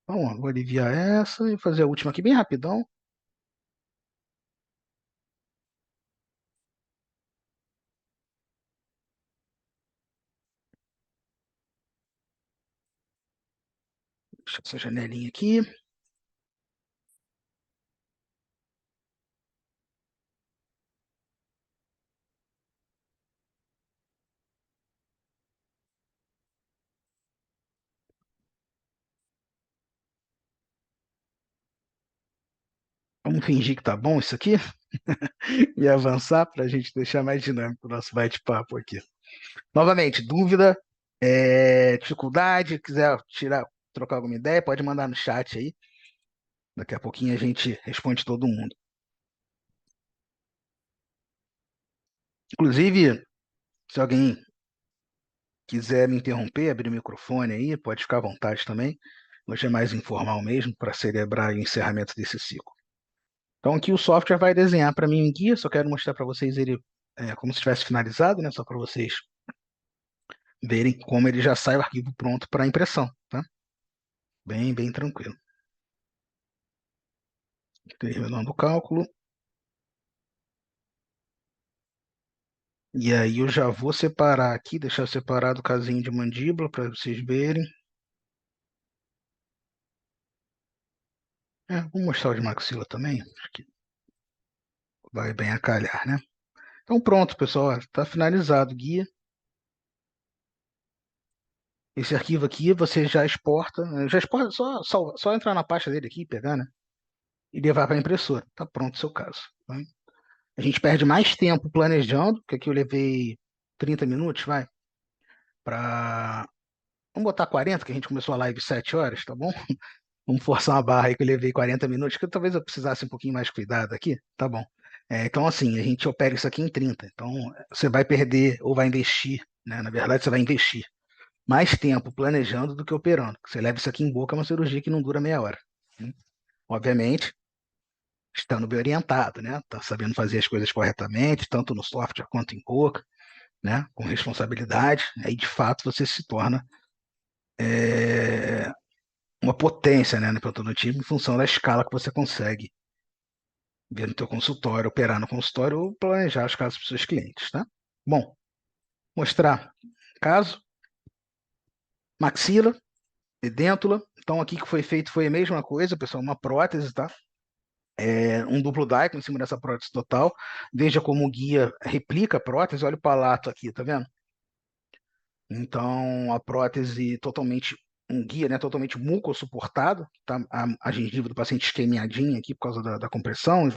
Então, ó, vou aliviar essa e fazer a última aqui bem rapidão. Deixa essa janelinha aqui. Vamos fingir que tá bom isso aqui e avançar para a gente deixar mais dinâmico o nosso bate-papo aqui. Novamente, dúvida, dificuldade, quiser trocar alguma ideia, pode mandar no chat aí. Daqui a pouquinho a gente responde todo mundo. Inclusive, se alguém quiser me interromper, abrir o microfone aí, pode ficar à vontade também. Hoje é mais informal mesmo, para celebrar o encerramento desse ciclo. Então, aqui o software vai desenhar para mim um guia, só quero mostrar para vocês ele como se tivesse finalizado, né? Só para vocês verem como ele já sai o arquivo pronto para impressão, tá? Bem, bem tranquilo. Terminando o cálculo. E aí eu já vou separar aqui, deixar separado o casinho de mandíbula para vocês verem. Vou mostrar o de maxila também, acho que vai bem a calhar, né? Então pronto, pessoal, está finalizado o guia. Esse arquivo aqui você já exporta, só entrar na pasta dele aqui, pegar, né? E levar para a impressora. Tá pronto o seu caso. Tá? A gente perde mais tempo planejando, que aqui eu levei 30 minutos, vai, para... Vamos botar 40, que a gente começou a live 7 horas, tá bom? Vamos forçar uma barra aí que eu levei 40 minutos, que talvez eu precisasse um pouquinho mais de cuidado aqui, tá bom. Então, assim, a gente opera isso aqui em 30. Então, você vai perder ou vai investir, né? Na verdade, você vai investir mais tempo planejando do que operando. Você leva isso aqui em boca, é uma cirurgia que não dura meia hora. Né? Obviamente, estando bem orientado, né? Tá sabendo fazer as coisas corretamente, tanto no software quanto em boca, né? Com responsabilidade, aí de fato você se torna é, uma potência, né, no prototipo em função da escala que você consegue ver no teu consultório, operar no consultório ou planejar os casos para os seus clientes, tá? Bom, mostrar caso, maxila, edêntula. Então aqui que foi feito foi a mesma coisa, pessoal, uma prótese, tá? Um duplo DICOM em cima dessa prótese total. Veja como o guia replica a prótese, olha o palato aqui, tá vendo? Então, a prótese totalmente, um guia, né, totalmente mucossuportado, tá? A gengiva do paciente esquemiadinha aqui por causa da compressão,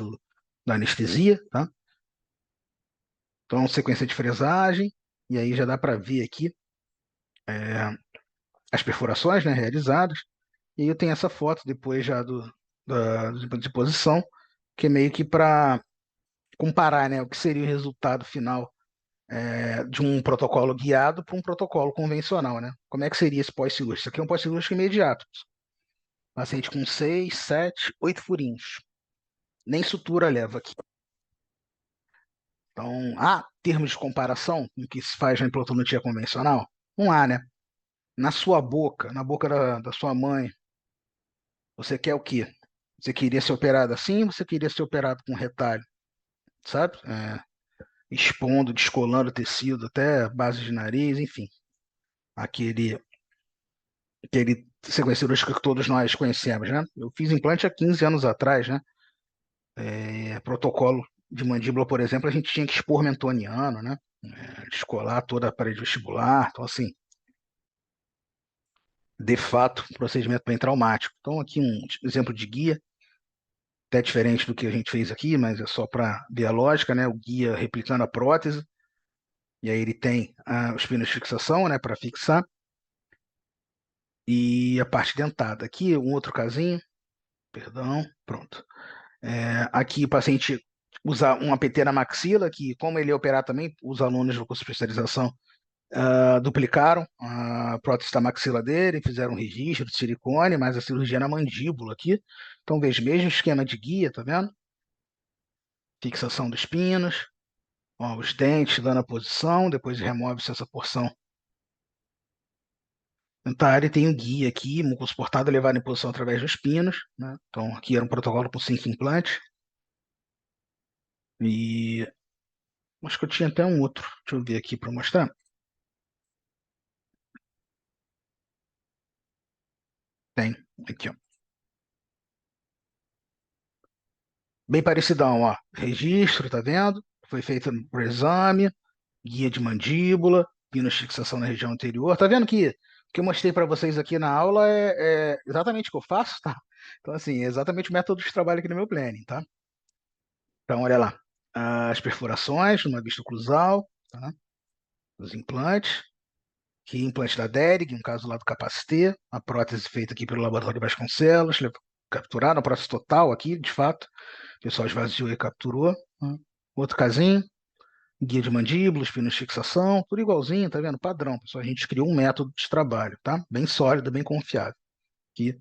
da anestesia, tá? Então, sequência de fresagem, e aí já dá para ver aqui é, as perfurações, né, realizadas. E eu tenho essa foto depois já de posição, que é meio que para comparar, né, o que seria o resultado final de um protocolo guiado para um protocolo convencional, né? Como é que seria esse pós-cirúrgico? Isso aqui é um pós-cirúrgico imediato. Paciente com 6, 7, 8 furinhos. Nem sutura leva aqui. Então, há termos de comparação com o que se faz na implantologia convencional? Não há, né? Na sua boca, na boca da sua mãe, você quer o quê? Você queria ser operado assim? Você queria ser operado com retalho, sabe? Expondo, descolando o tecido até base de nariz, enfim. Aquele, aquele sequência cirúrgica que todos nós conhecemos, né? Eu fiz implante há 15 anos atrás, né? Protocolo de mandíbula, por exemplo, a gente tinha que expor mentoniano, né? Descolar toda a parede vestibular. Então, assim, de fato, um procedimento bem traumático. Então, aqui um exemplo de guia, até diferente do que a gente fez aqui, mas é só para ver a lógica, né? O guia replicando a prótese, e aí ele tem os pinos de fixação, né, para fixar, e a parte dentada. Aqui, um outro casinho, perdão, pronto. Aqui o paciente usa um APT na maxila, que como ele ia operar também, os alunos do curso de especialização duplicaram a prótese da maxila dele, fizeram um registro de silicone, mas a cirurgia na mandíbula aqui. Então, veja, mesmo esquema de guia, tá vendo? Fixação dos pinos, ó, os dentes dando a posição, depois remove-se essa porção dentária e tem o guia aqui, muco suportado levado em posição através dos pinos, né? Então, aqui era um protocolo por 5 implantes. E acho que eu tinha até um outro. Deixa eu ver aqui para mostrar. Tem, aqui, ó. Bem parecidão, ó. Registro, tá vendo? Foi feito por exame, guia de mandíbula, pinos de fixação na região anterior. Tá vendo que o que eu mostrei para vocês aqui na aula é exatamente o que eu faço, tá? Então, assim, é exatamente o método de trabalho aqui no meu planning, tá? Então, olha lá. As perfurações numa vista oclusal, tá? Os implantes. Aqui, implante da DERG, um caso lá do Capacité, a prótese feita aqui pelo Laboratório de Vasconcelos, capturaram a prótese total aqui, de fato. O pessoal esvaziou e capturou. Né? Outro casinho, guia de mandíbulas, pinos de fixação, tudo igualzinho, tá vendo? Padrão, pessoal. A gente criou um método de trabalho, tá? Bem sólido, bem confiável. Que,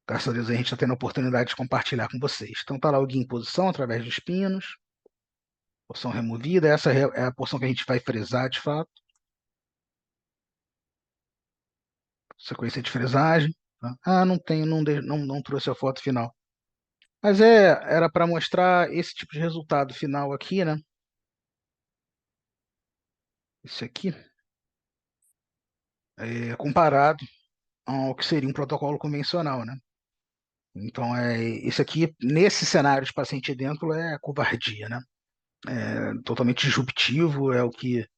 graças a Deus, a gente está tendo a oportunidade de compartilhar com vocês. Então, tá lá o guia em posição através dos pinos, porção removida. Essa é a porção que a gente vai fresar, de fato. Sequência de fresagem. Tá? Não tenho, não trouxe a foto final. Mas era para mostrar esse tipo de resultado final aqui, né? Esse aqui, comparado ao que seria um protocolo convencional, né? Então, esse aqui, nesse cenário de paciente dentro, é covardia, né? É totalmente disruptivo, é o que,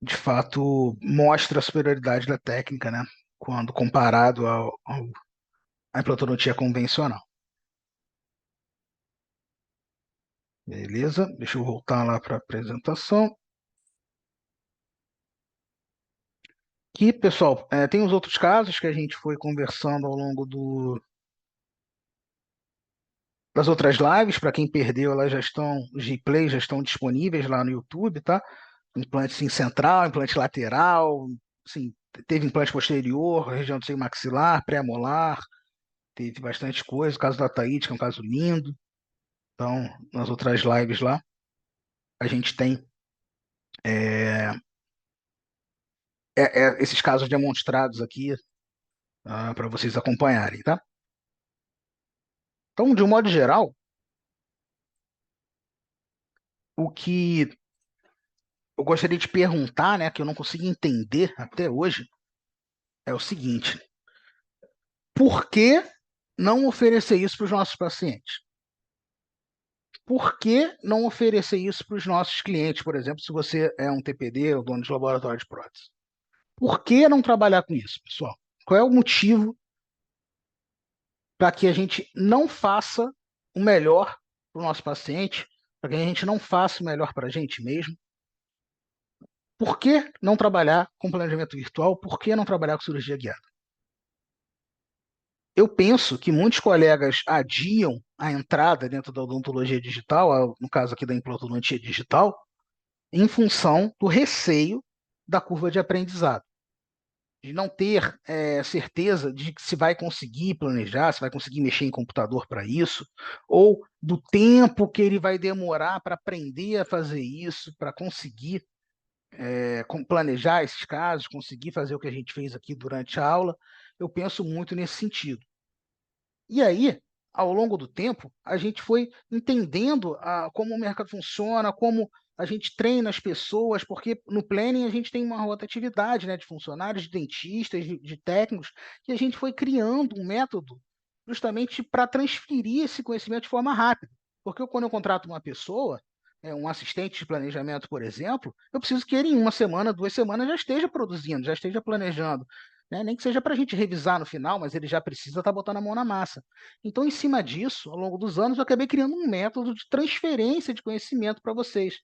de fato, mostra a superioridade da técnica, né? Quando comparado à implantodontia convencional. Beleza? Deixa eu voltar lá para a apresentação. Aqui, pessoal, tem os outros casos que a gente foi conversando ao longo das outras lives. Para quem perdeu, os replays já estão disponíveis lá no YouTube, tá? Implante sim, central, implante lateral, assim, teve implante posterior, região do seio maxilar, pré-molar, teve bastante coisa. O caso da Taíde, que é um caso lindo. Então, nas outras lives lá, a gente tem esses casos demonstrados aqui para vocês acompanharem, tá? Então, de um modo geral, o que eu gostaria de perguntar, né, que eu não consigo entender até hoje, é o seguinte: por que não oferecer isso para os nossos pacientes? Por que não oferecer isso para os nossos clientes, por exemplo, se você é um TPD ou dono de laboratório de prótese? Por que não trabalhar com isso, pessoal? Qual é o motivo para que a gente não faça o melhor para o nosso paciente, para que a gente não faça o melhor para a gente mesmo? Por que não trabalhar com planejamento virtual? Por que não trabalhar com cirurgia guiada? Eu penso que muitos colegas adiam a entrada dentro da odontologia digital, no caso aqui da implantodontia digital, em função do receio da curva de aprendizado, de não ter certeza de que se vai conseguir planejar, se vai conseguir mexer em computador para isso, ou do tempo que ele vai demorar para aprender a fazer isso, para conseguir planejar esses casos, conseguir fazer o que a gente fez aqui durante a aula. Eu penso muito nesse sentido. E aí, ao longo do tempo, a gente foi entendendo como o mercado funciona, como a gente treina as pessoas, porque no planning a gente tem uma rotatividade, né, de funcionários, de dentistas, de técnicos, e a gente foi criando um método justamente para transferir esse conhecimento de forma rápida. Porque quando eu contrato uma pessoa, um assistente de planejamento, por exemplo, eu preciso que ele em uma semana, 2 semanas já esteja produzindo, já esteja planejando, né? Nem que seja para a gente revisar no final, mas ele já precisa estar botando a mão na massa. Então, em cima disso, ao longo dos anos, eu acabei criando um método de transferência de conhecimento para vocês.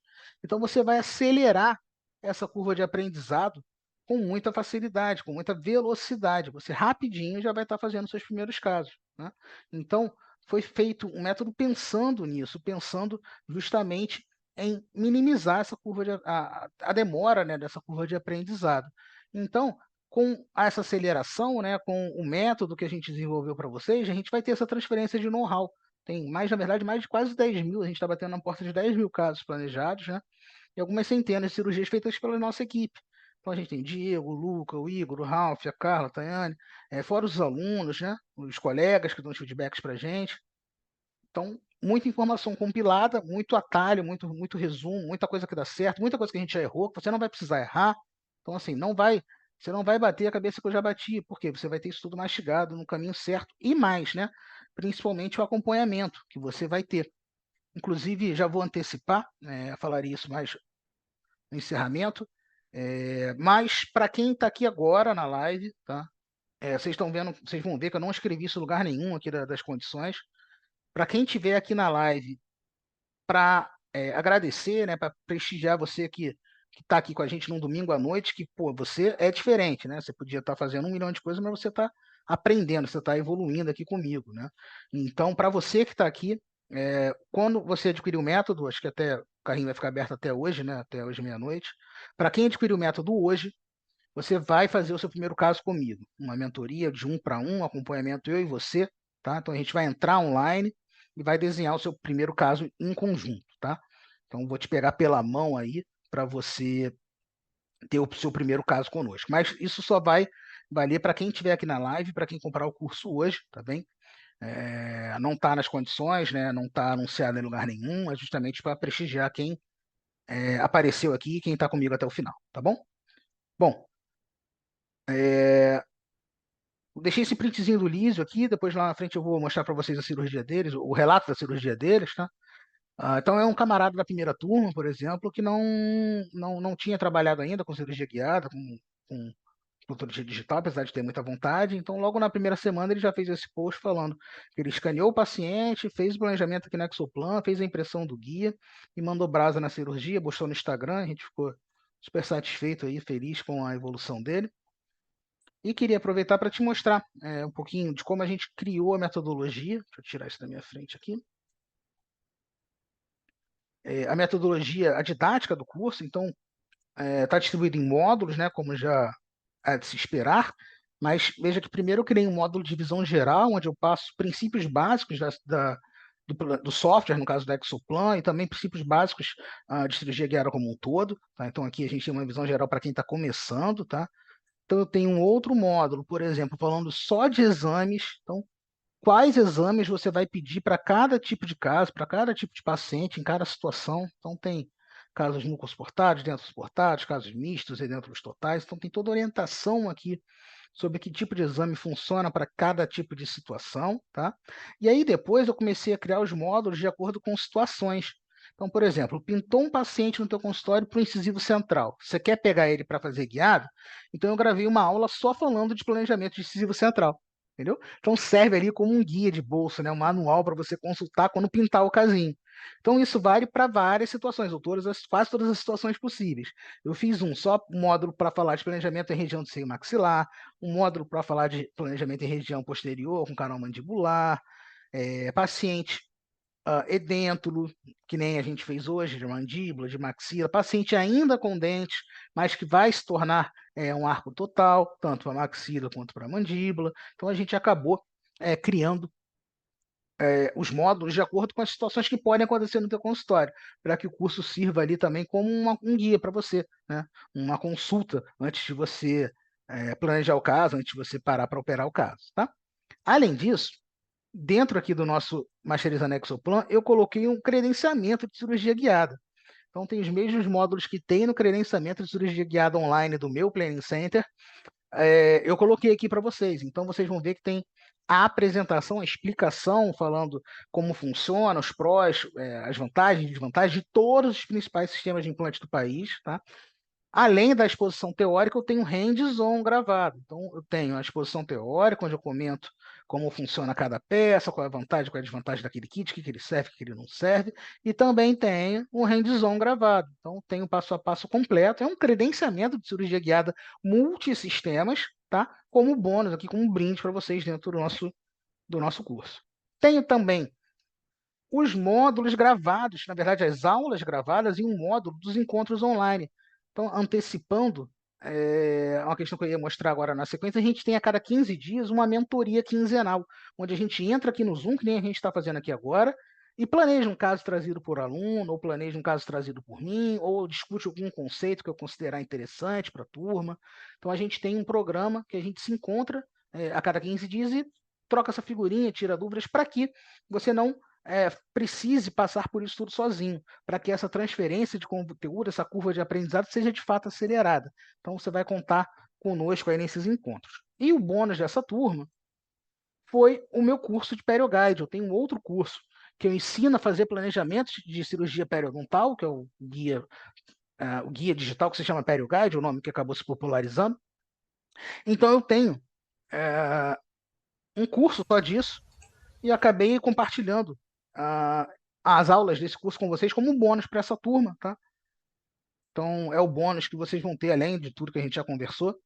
Então, você vai acelerar essa curva de aprendizado com muita facilidade, com muita velocidade. Você rapidinho já vai estar fazendo seus primeiros casos, né? Então, foi feito um método pensando nisso, pensando justamente em minimizar essa curva a demora, né, dessa curva de aprendizado. Então, com essa aceleração, né, com o método que a gente desenvolveu para vocês, a gente vai ter essa transferência de know-how. Tem mais, na verdade, mais de quase 10 mil, a gente está batendo na porta de 10 mil casos planejados, né? E algumas centenas de cirurgias feitas pela nossa equipe. Então a gente tem Diego, o Luca, o Igor, o Ralf, a Carla, a Tayane, fora os alunos, né? Os colegas que dão os feedbacks para a gente. Então, muita informação compilada, muito atalho, muito resumo, muita coisa que dá certo, muita coisa que a gente já errou, que você não vai precisar errar. Então, assim, você não vai bater a cabeça que eu já bati, porque você vai ter isso tudo mastigado no caminho certo e mais, né? Principalmente o acompanhamento que você vai ter. Inclusive, já vou antecipar, falaria isso mais no encerramento, mas para quem está aqui agora na live, tá? Vocês estão vendo, vocês vão ver que eu não escrevi isso em lugar nenhum aqui das condições. Para quem estiver aqui na live para agradecer, né, para prestigiar você que está aqui com a gente num domingo à noite, que pô, você é diferente, né? Você podia estar fazendo 1 milhão de coisas, mas você está aprendendo, você está evoluindo aqui comigo, né? Então, para você que está aqui, quando você adquirir o método, acho que até o carrinho vai ficar aberto até hoje, né? Até hoje meia-noite. Para quem adquirir o método hoje, você vai fazer o seu primeiro caso comigo, uma mentoria de 1 para 1, acompanhamento eu e você, tá? Então a gente vai entrar online e vai desenhar o seu primeiro caso em conjunto, tá? Então vou te pegar pela mão aí para você ter o seu primeiro caso conosco. Mas isso só vai valer para quem estiver aqui na live, para quem comprar o curso hoje, tá bem? Não está nas condições, né? Não está anunciado em lugar nenhum, é justamente para prestigiar quem apareceu aqui e quem está comigo até o final, tá bom? Bom, deixei esse printzinho do Lísio aqui, depois lá na frente eu vou mostrar para vocês a cirurgia deles, o relato da cirurgia deles, tá? Então é um camarada da primeira turma, por exemplo, que não tinha trabalhado ainda com cirurgia guiada, com fotografia digital, apesar de ter muita vontade. Então, logo na primeira semana, ele já fez esse post falando que ele escaneou o paciente, fez o planejamento aqui na Exoplan, fez a impressão do guia e mandou brasa na cirurgia, postou no Instagram. A gente ficou super satisfeito aí, feliz com a evolução dele. E queria aproveitar para te mostrar um pouquinho de como a gente criou a metodologia. Deixa eu tirar isso da minha frente aqui. A metodologia, a didática do curso, então, está distribuído em módulos, né, como já é de se esperar, mas veja que primeiro eu criei um módulo de visão geral, onde eu passo princípios básicos do software, no caso da Exoplan, e também princípios básicos de cirurgia guiada como um todo. Tá? Então aqui a gente tem uma visão geral para quem está começando, tá? Então eu tenho um outro módulo, por exemplo, falando só de exames. Então, quais exames você vai pedir para cada tipo de caso, para cada tipo de paciente, em cada situação. Então, tem casos mucosuportados, dentro suportados, casos mistos e dentro dos totais. Então, tem toda a orientação aqui sobre que tipo de exame funciona para cada tipo de situação, tá? E aí, depois, eu comecei a criar os módulos de acordo com situações. Então, por exemplo, pintou um paciente no teu consultório para o incisivo central. Você quer pegar ele para fazer guiado? Então, eu gravei uma aula só falando de planejamento de incisivo central. Entendeu? Então serve ali como um guia de bolso, né? Um manual para você consultar quando pintar o casinho. Então isso vale para várias situações, ou quase todas as situações possíveis. Eu fiz um módulo para falar de planejamento em região do seio maxilar, um módulo para falar de planejamento em região posterior, com canal mandibular, paciente edêntulo, que nem a gente fez hoje, de mandíbula, de maxila, paciente ainda com dente, mas que vai se tornar um arco total, tanto para a maxila quanto para a mandíbula. Então a gente acabou criando os módulos de acordo com as situações que podem acontecer no teu consultório, para que o curso sirva ali também como um guia para você, né? Uma consulta antes de você planejar o caso, antes de você parar para operar o caso, tá? Além disso, dentro aqui do nosso Masterizando Exoplan, eu coloquei um credenciamento de cirurgia guiada. Então, tem os mesmos módulos que tem no credenciamento de cirurgia guiada online do meu Planning Center, eu coloquei aqui para vocês. Então, vocês vão ver que tem a apresentação, a explicação, falando como funciona, os prós, as vantagens e desvantagens de todos os principais sistemas de implante do país, tá? Além da exposição teórica, eu tenho hands-on gravado. Então, eu tenho a exposição teórica, onde eu comento como funciona cada peça, qual é a vantagem, qual é a desvantagem daquele kit, o que ele serve, o que ele não serve. E também tenho o hands-on gravado. Então, tenho o passo a passo completo. É um credenciamento de cirurgia guiada multissistemas, tá? Como bônus aqui, como um brinde para vocês dentro do nosso curso. Tenho também os módulos gravados, na verdade, as aulas gravadas em um módulo dos encontros online. Então, antecipando, uma questão que eu ia mostrar agora na sequência, a gente tem a cada 15 dias uma mentoria quinzenal, onde a gente entra aqui no Zoom, que nem a gente está fazendo aqui agora, e planeja um caso trazido por aluno, ou planeja um caso trazido por mim, ou discute algum conceito que eu considerar interessante para a turma. Então, a gente tem um programa que a gente se encontra a cada 15 dias e troca essa figurinha, tira dúvidas, para que você não precise passar por isso tudo sozinho, para que essa transferência de conteúdo, essa curva de aprendizado seja de fato acelerada. Então, você vai contar conosco aí nesses encontros. E o bônus dessa turma foi o meu curso de PerioGuide. Eu tenho um outro curso que eu ensino a fazer planejamento de cirurgia periodontal, que é o guia digital que se chama PerioGuide, o nome que acabou se popularizando. Então, eu tenho um curso só disso, e acabei compartilhando as aulas desse curso com vocês como um bônus para essa turma, tá? Então, é o bônus que vocês vão ter, além de tudo que a gente já conversou,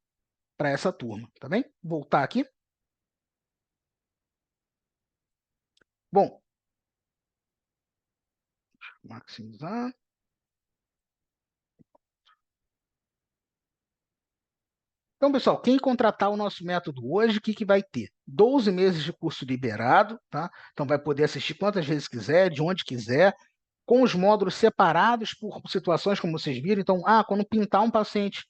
para essa turma, tá bem? Voltar aqui. Bom, maximizar. Então, pessoal, quem contratar o nosso método hoje, o que vai ter? 12 meses de curso liberado, tá? Então, vai poder assistir quantas vezes quiser, de onde quiser, com os módulos separados por situações, como vocês viram. Então, quando pintar um paciente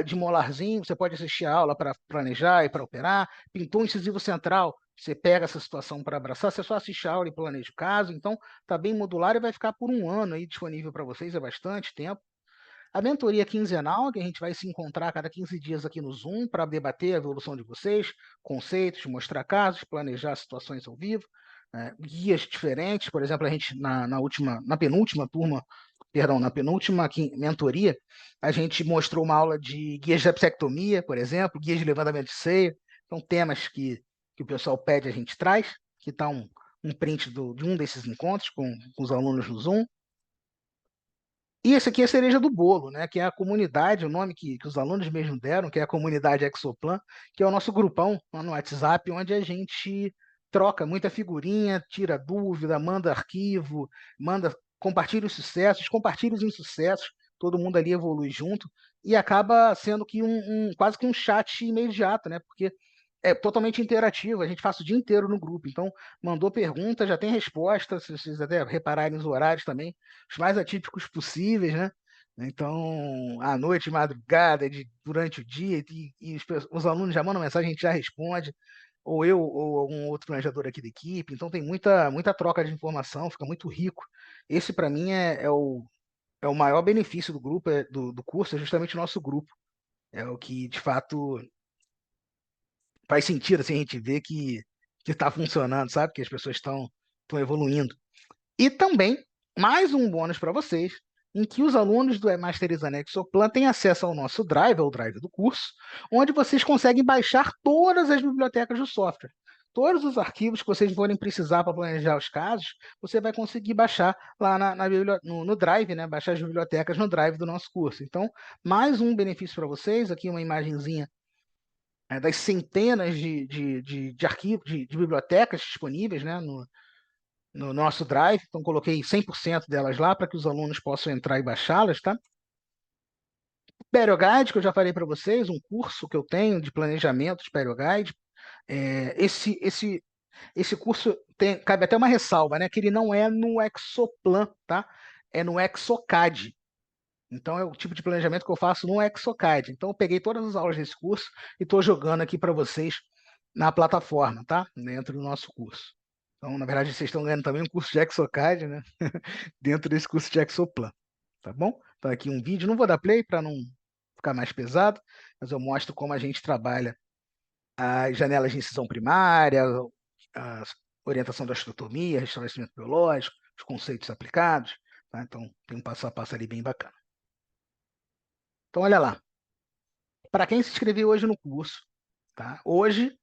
de molarzinho, você pode assistir a aula para planejar e para operar. Pintou um incisivo central, você pega essa situação para abraçar, você só assiste a aula e planeja o caso. Então, está bem modular e vai ficar por um ano aí disponível para vocês, é bastante tempo. A mentoria quinzenal, que a gente vai se encontrar a cada 15 dias aqui no Zoom para debater a evolução de vocês, conceitos, mostrar casos, planejar situações ao vivo, guias diferentes. Por exemplo, a gente na penúltima turma, perdão, na penúltima mentoria, a gente mostrou uma aula de guias de apsectomia, por exemplo, guias de levantamento de seio. Então, temas que o pessoal pede, a gente traz, que está um print de um desses encontros com os alunos no Zoom. E esse aqui é a cereja do bolo, né? Que é a comunidade, o nome que os alunos mesmo deram, que é a comunidade Exoplan, que é o nosso grupão lá no WhatsApp, onde a gente troca muita figurinha, tira dúvida, manda arquivo, compartilha os sucessos, compartilha os insucessos, todo mundo ali evolui junto, e acaba sendo que quase que um chat imediato, né? Porque é totalmente interativo, a gente faz o dia inteiro no grupo. Então, mandou pergunta, já tem resposta, se vocês até repararem os horários também, os mais atípicos possíveis, né? Então, à noite, madrugada, durante o dia, e os alunos já mandam mensagem, a gente já responde, ou eu, ou algum outro planejador aqui da equipe. Então, tem muita troca de informação, fica muito rico. Esse, para mim, é o maior benefício do grupo, do curso, é justamente o nosso grupo. É o que, de fato, faz sentido assim, a gente ver que está funcionando, sabe? Que as pessoas estão evoluindo. E também, mais um bônus para vocês, em que os alunos do Masterizando Exoplan têm acesso ao nosso Drive, ao Drive do curso, onde vocês conseguem baixar todas as bibliotecas do software. Todos os arquivos que vocês forem precisar para planejar os casos, você vai conseguir baixar lá no Drive, né? Baixar as bibliotecas no Drive do nosso curso. Então, mais um benefício para vocês, aqui uma imagenzinha das centenas de arquivos, de bibliotecas disponíveis, né, no nosso Drive, então coloquei 100% delas lá para que os alunos possam entrar e baixá-las, tá? PerioGuide, que eu já falei para vocês, um curso que eu tenho de planejamento de PerioGuide. Esse curso cabe até uma ressalva, né? Que ele não é no Exoplan, tá? É no Exocad. Então é o tipo de planejamento que eu faço no Exocad. Então eu peguei todas as aulas desse curso e estou jogando aqui para vocês na plataforma, tá? Dentro do nosso curso. Então, na verdade, vocês estão ganhando também um curso de Exocad, né? Dentro desse curso de Exoplan, tá bom? Então aqui um vídeo, não vou dar play para não ficar mais pesado, mas eu mostro como a gente trabalha as janelas de incisão primária, a orientação da astrotomia, restauramento biológico, os conceitos aplicados, tá? Então tem um passo a passo ali bem bacana. Então olha lá, para quem se inscreveu hoje no curso, tá? Hoje,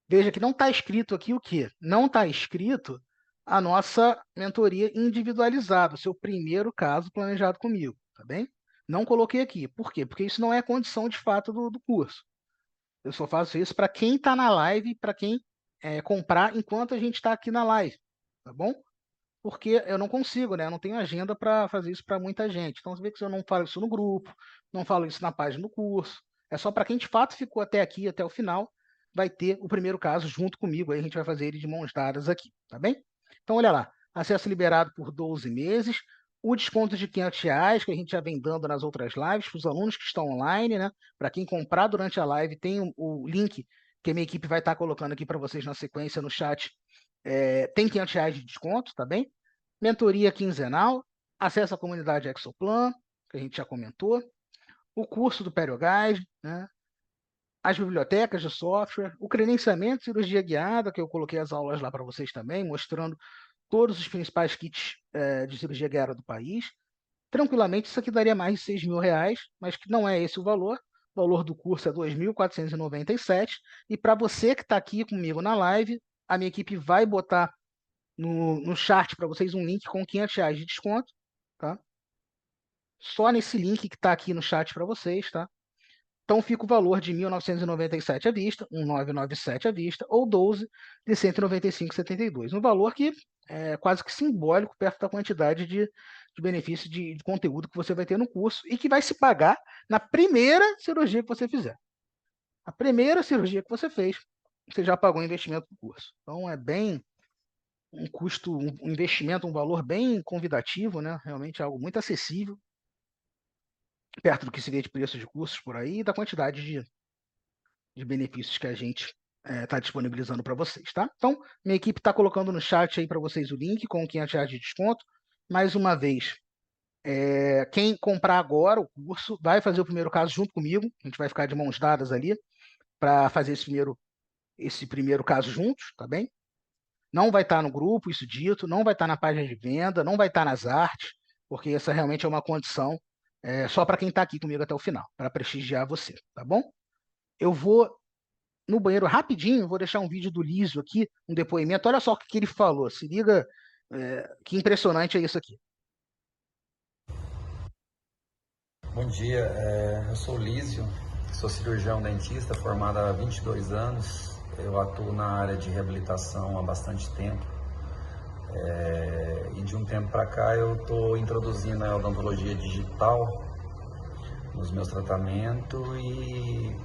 veja que não está escrito aqui o quê? Não está escrito a nossa mentoria individualizada, o seu primeiro caso planejado comigo, tá bem? Não coloquei aqui. Por quê? Porque isso não é condição de fato do curso. Eu só faço isso para quem está na live, para quem comprar enquanto a gente está aqui na live, tá bom? Porque eu não consigo, né? Eu não tenho agenda para fazer isso para muita gente. Então você vê que eu não falo isso no grupo, não falo isso na página do curso. É só para quem de fato ficou até aqui, até o final, vai ter o primeiro caso junto comigo. Aí a gente vai fazer ele de mãos dadas aqui, tá bem? Então olha lá, acesso liberado por 12 meses, o desconto de R$ 500 que a gente já vem dando nas outras lives para os alunos que estão online, né? Para quem comprar durante a live, tem o link que a minha equipe vai estar colocando aqui para vocês na sequência no chat. Tem R$ 500 de desconto, tá bem? Mentoria quinzenal, acesso à comunidade Exoplan, que a gente já comentou, o curso do PerioGuide, né? As bibliotecas de software, o credenciamento de cirurgia guiada, que eu coloquei as aulas lá para vocês também, mostrando todos os principais kits de cirurgia guiada do país. Tranquilamente, isso aqui daria mais de R$ 6.000, mas que não é esse o valor. O valor do curso é 2.497. E para você que está aqui comigo na live, a minha equipe vai botar no chat para vocês um link com R$ 500 de desconto, tá? Só nesse link que está aqui no chat para vocês, tá? Então fica o valor de 1.997 à vista, 1.997 à vista, ou 12 de 195,72. Um valor que é quase que simbólico perto da quantidade de benefício de conteúdo que você vai ter no curso e que vai se pagar na primeira cirurgia que você fizer. A primeira cirurgia que você fez, você já pagou o investimento do curso. Então é bem um custo, um investimento, um valor bem convidativo, né? Realmente é algo muito acessível, perto do que se vê de preços de cursos por aí e da quantidade de benefícios que a gente está disponibilizando para vocês, tá? Então, minha equipe está colocando no chat aí para vocês o link com R$ 500 de desconto. Mais uma vez, quem comprar agora o curso vai fazer o primeiro caso junto comigo. A gente vai ficar de mãos dadas ali para fazer esse primeiro caso juntos, tá bem? Não vai estar no grupo, isso dito, não vai estar na página de venda, não vai estar nas artes, porque essa realmente é uma condição só para quem está aqui comigo até o final, para prestigiar você, tá bom? Eu vou no banheiro rapidinho, vou deixar um vídeo do Lísio aqui, um depoimento. Olha só o que ele falou, se liga, que impressionante é isso aqui. Bom dia, eu sou o Lísio, sou cirurgião dentista formado há 22 anos. Eu atuo na área de reabilitação há bastante tempo e de um tempo para cá eu estou introduzindo a odontologia digital nos meus tratamentos e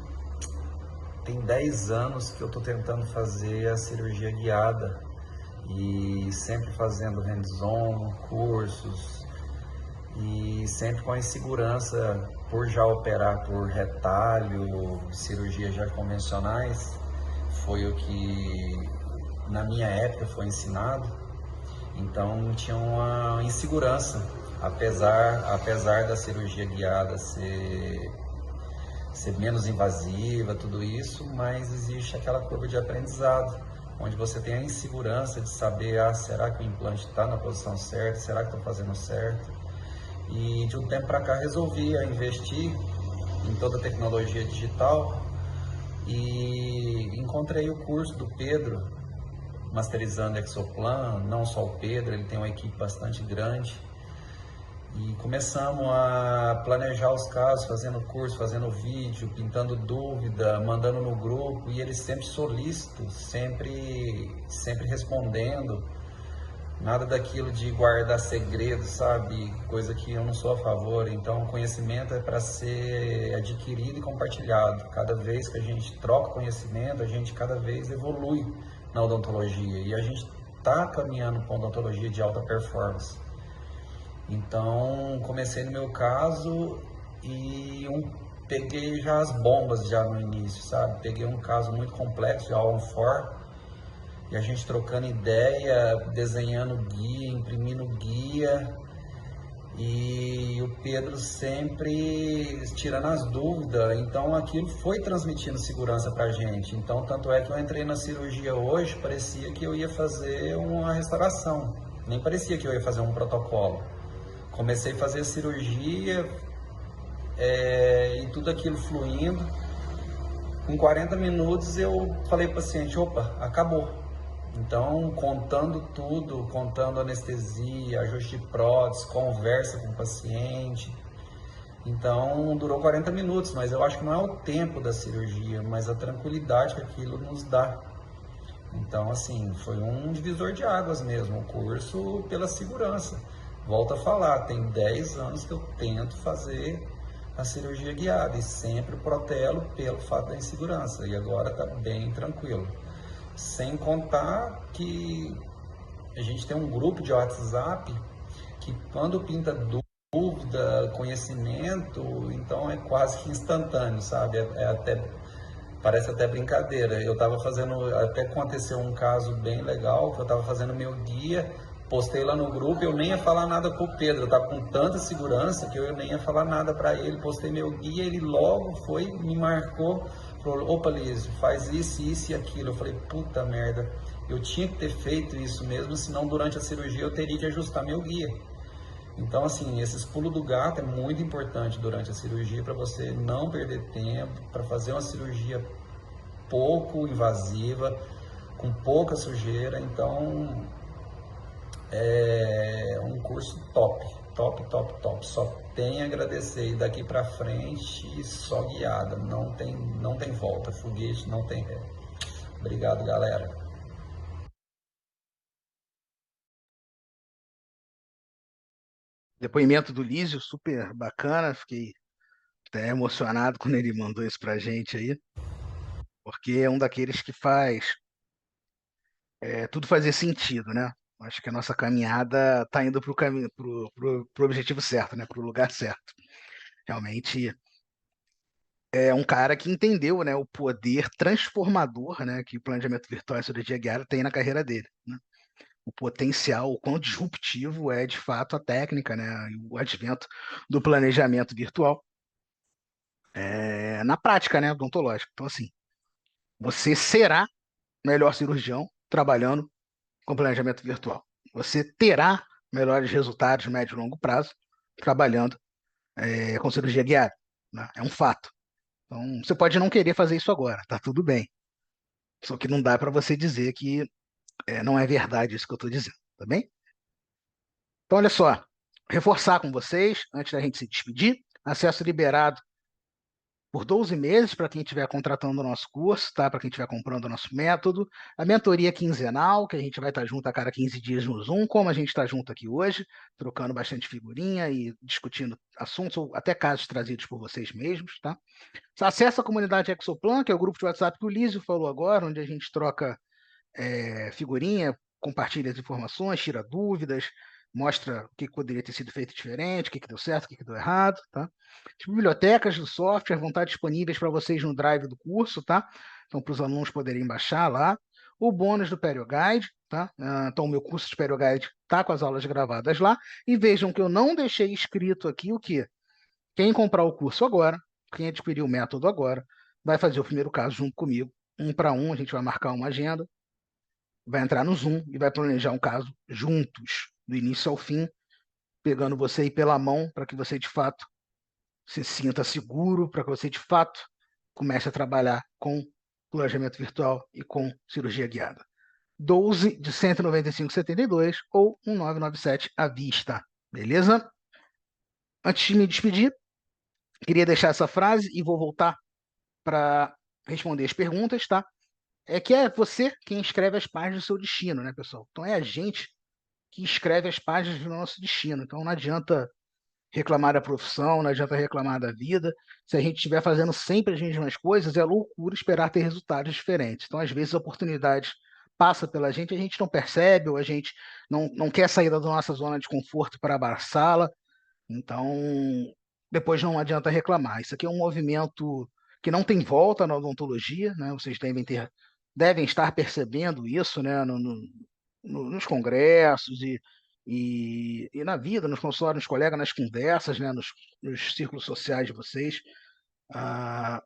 tem 10 anos que eu estou tentando fazer a cirurgia guiada e sempre fazendo hands-on, cursos, e sempre com a insegurança por já operar por retalho, cirurgias já convencionais, foi o que na minha época foi ensinado, então tinha uma insegurança, apesar da cirurgia guiada ser menos invasiva, tudo isso, mas existe aquela curva de aprendizado, onde você tem a insegurança de saber, será que o implante está na posição certa, será que estou fazendo certo? E de um tempo para cá resolvi investir em toda a tecnologia digital e encontrei o curso do Pedro, Masterizando Exoplan. Não só o Pedro, ele tem uma equipe bastante grande. E começamos a planejar os casos, fazendo curso, fazendo vídeo, pintando dúvida, mandando no grupo, e ele sempre solícito, sempre respondendo. Nada daquilo de guardar segredo, sabe? Coisa que eu não sou a favor. Então, conhecimento é para ser adquirido e compartilhado. Cada vez que a gente troca conhecimento, a gente cada vez evolui na odontologia. E a gente está caminhando para uma odontologia de alta performance. Então, comecei no meu caso e peguei já as bombas já no início, sabe? Peguei um caso muito complexo de Alan Ford, e a gente trocando ideia, desenhando guia, imprimindo guia, e o Pedro sempre tirando as dúvidas. Então aquilo foi transmitindo segurança pra gente. Então tanto é que eu entrei na cirurgia hoje, parecia que eu ia fazer uma restauração, nem parecia que eu ia fazer um protocolo. Comecei a fazer a cirurgia, e tudo aquilo fluindo. Com 40 minutos eu falei para o paciente, opa, acabou. Então, contando tudo, contando anestesia, ajuste de prótese, conversa com o paciente. Então, durou 40 minutos, mas eu acho que não é o tempo da cirurgia, mas a tranquilidade que aquilo nos dá. Então, assim, foi um divisor de águas mesmo, o curso pela segurança. Volto a falar, tem 10 anos que eu tento fazer a cirurgia guiada e sempre protelo pelo fato da insegurança, e agora está bem tranquilo. Sem contar que a gente tem um grupo de WhatsApp que quando pinta dúvida, conhecimento, então é quase que instantâneo, sabe? Parece até brincadeira. Eu estava fazendo, até aconteceu um caso bem legal, que eu estava fazendo meu guia, postei lá no grupo, eu nem ia falar nada com o Pedro, eu estava com tanta segurança que eu nem ia falar nada para ele, postei meu guia, ele logo foi, me marcou, falou, opa Lísio, faz isso e aquilo. Eu falei, puta merda, eu tinha que ter feito isso mesmo, senão durante a cirurgia eu teria que ajustar meu guia. Então, assim, esses pulos do gato é muito importante durante a cirurgia para você não perder tempo, para fazer uma cirurgia pouco invasiva, com pouca sujeira. Então, é um curso top, top, top, top. Só tem a agradecer. E daqui para frente, só guiada. Não tem volta. Foguete não tem ré. Obrigado, galera. Depoimento do Lísio, super bacana, fiquei até emocionado quando ele mandou isso pra gente aí, porque é um daqueles que faz tudo fazer sentido, né? Acho que a nossa caminhada tá indo pro caminho, pro objetivo certo, né? Pro lugar certo. Realmente é um cara que entendeu, né, o poder transformador, né, que o planejamento virtual e a cirurgia guiada tem na carreira dele, né? O potencial, o quão disruptivo é de fato a técnica, né, e o advento do planejamento virtual na prática, né, odontológica. Então, assim, você será melhor cirurgião trabalhando com planejamento virtual. Você terá melhores resultados médio e longo prazo trabalhando com cirurgia guiada, né? É um fato. Então, você pode não querer fazer isso agora, tá tudo bem. Só que não dá para você dizer que não é verdade isso que eu estou dizendo, tá bem? Então, olha só, reforçar com vocês, antes da gente se despedir, acesso liberado por 12 meses para quem estiver contratando o nosso curso, tá? Para quem estiver comprando o nosso método. A mentoria quinzenal, que a gente vai estar junto a cada 15 dias no Zoom, como a gente está junto aqui hoje, trocando bastante figurinha e discutindo assuntos ou até casos trazidos por vocês mesmos, tá? Acesso à comunidade Exoplan, que é o grupo de WhatsApp que o Lísio falou agora, onde a gente troca figurinha, compartilha as informações, tira dúvidas, mostra o que poderia ter sido feito diferente, o que deu certo, o que deu errado, tá? As bibliotecas do software vão estar disponíveis para vocês no Drive do curso, tá? Então, para os alunos poderem baixar lá. O bônus do PerioGuide, tá? Então, o meu curso de PerioGuide está com as aulas gravadas lá. E vejam que eu não deixei escrito aqui o quê? Quem comprar o curso agora, quem adquirir o método agora, vai fazer o primeiro caso junto comigo, um para um, a gente vai marcar uma agenda, vai entrar no Zoom e vai planejar um caso juntos, do início ao fim, pegando você aí pela mão para que você de fato se sinta seguro, para que você de fato comece a trabalhar com planejamento virtual e com cirurgia guiada. 12 de 195,72 ou 1997 à vista. Beleza? Antes de me despedir, queria deixar essa frase e vou voltar para responder as perguntas, tá? É que é você quem escreve as páginas do seu destino, né, pessoal? Então é a gente que escreve as páginas do nosso destino. Então não adianta reclamar da profissão, não adianta reclamar da vida. Se a gente estiver fazendo sempre as mesmas coisas, é loucura esperar ter resultados diferentes. Então, às vezes, a oportunidade passa pela gente, a gente não percebe, ou a gente não quer sair da nossa zona de conforto para abraçá-la. Então, depois não adianta reclamar. Isso aqui é um movimento que não tem volta na odontologia, né? Vocês devem estar percebendo isso, né? Nos congressos e na vida, nos consultórios, nos colegas, nas conversas, né? Nos círculos sociais de vocês. Ah,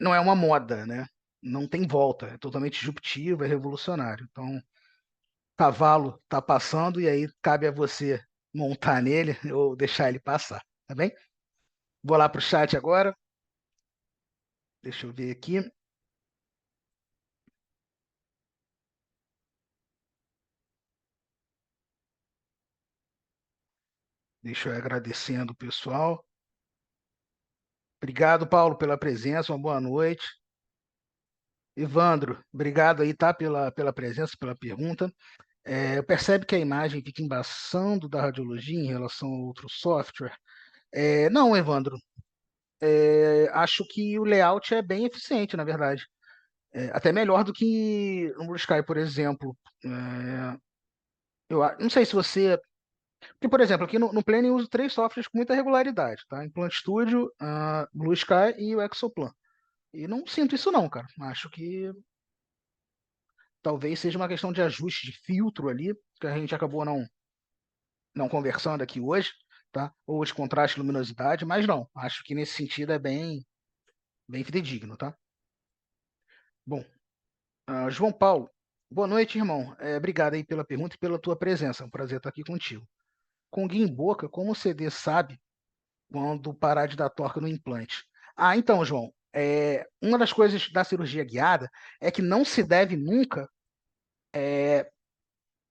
não é uma moda, né? Não tem volta, é totalmente disruptivo, é revolucionário. Então, cavalo está passando e aí cabe a você montar nele ou deixar ele passar, tá bem? Vou lá para o chat agora. Deixa eu ver aqui. Deixa eu ir agradecendo o pessoal. Obrigado, Paulo, pela presença. Uma boa noite. Evandro, obrigado aí, tá, pela presença, pela pergunta. Percebe que a imagem fica embaçando da radiologia em relação a outro software? Não, Evandro. Acho que o layout é bem eficiente, na verdade. Até melhor do que no Blue Sky, por exemplo. Não sei se você. Porque, por exemplo, aqui no Plane eu uso três softwares com muita regularidade, tá? Implant Studio, Blue Sky e o Exoplan. E não sinto isso não, cara. Acho que talvez seja uma questão de ajuste de filtro ali, que a gente acabou não conversando aqui hoje, tá? Ou de contraste e luminosidade, mas não. Acho que nesse sentido é bem fidedigno, tá? Bom, João Paulo, boa noite, irmão. Obrigado aí pela pergunta e pela tua presença. É um prazer estar aqui contigo. Com guia em boca, como o CD sabe quando parar de dar torque no implante? Então, João, uma das coisas da cirurgia guiada é que não se deve nunca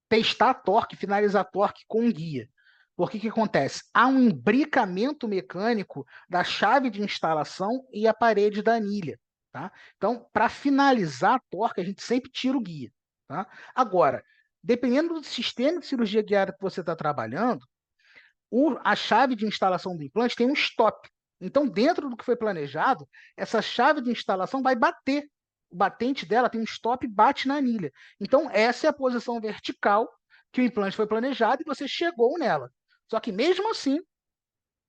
testar torque, finalizar torque com guia. Porque o que acontece? Há um imbricamento mecânico da chave de instalação e a parede da anilha. Tá? Então, para finalizar a torque, a gente sempre tira o guia. Tá? Agora, dependendo do sistema de cirurgia guiada que você está trabalhando, a chave de instalação do implante tem um stop. Então, dentro do que foi planejado, essa chave de instalação vai bater. O batente dela tem um stop e bate na anilha. Então, essa é a posição vertical que o implante foi planejado e você chegou nela. Só que mesmo assim,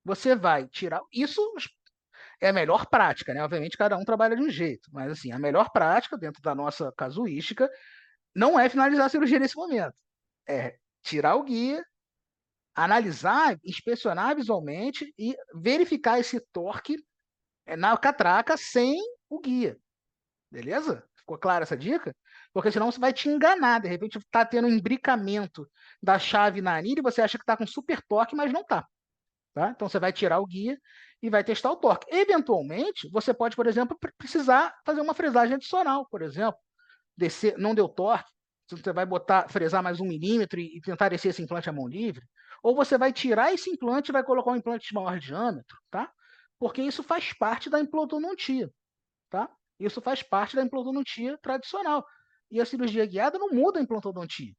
você vai tirar. Isso é a melhor prática, né? Obviamente, cada um trabalha de um jeito, mas assim, a melhor prática, dentro da nossa casuística, não é finalizar a cirurgia nesse momento. É tirar o guia, analisar, inspecionar visualmente e verificar esse torque na catraca sem o guia. Beleza? Ficou clara essa dica? Porque senão você vai te enganar. De repente está tendo um imbricamento da chave na anilha e você acha que está com super torque, mas não está. Tá? Então você vai tirar o guia e vai testar o torque. Eventualmente, você pode, por exemplo, precisar fazer uma fresagem adicional, por exemplo. Descer, não deu torque, você vai fresar mais 1 milímetro e tentar descer esse implante à mão livre. Ou você vai tirar esse implante e vai colocar um implante de maior diâmetro, tá? Porque isso faz parte da implantodontia, tá? Isso faz parte da implantodontia tradicional. E a cirurgia guiada não muda a implantodontia.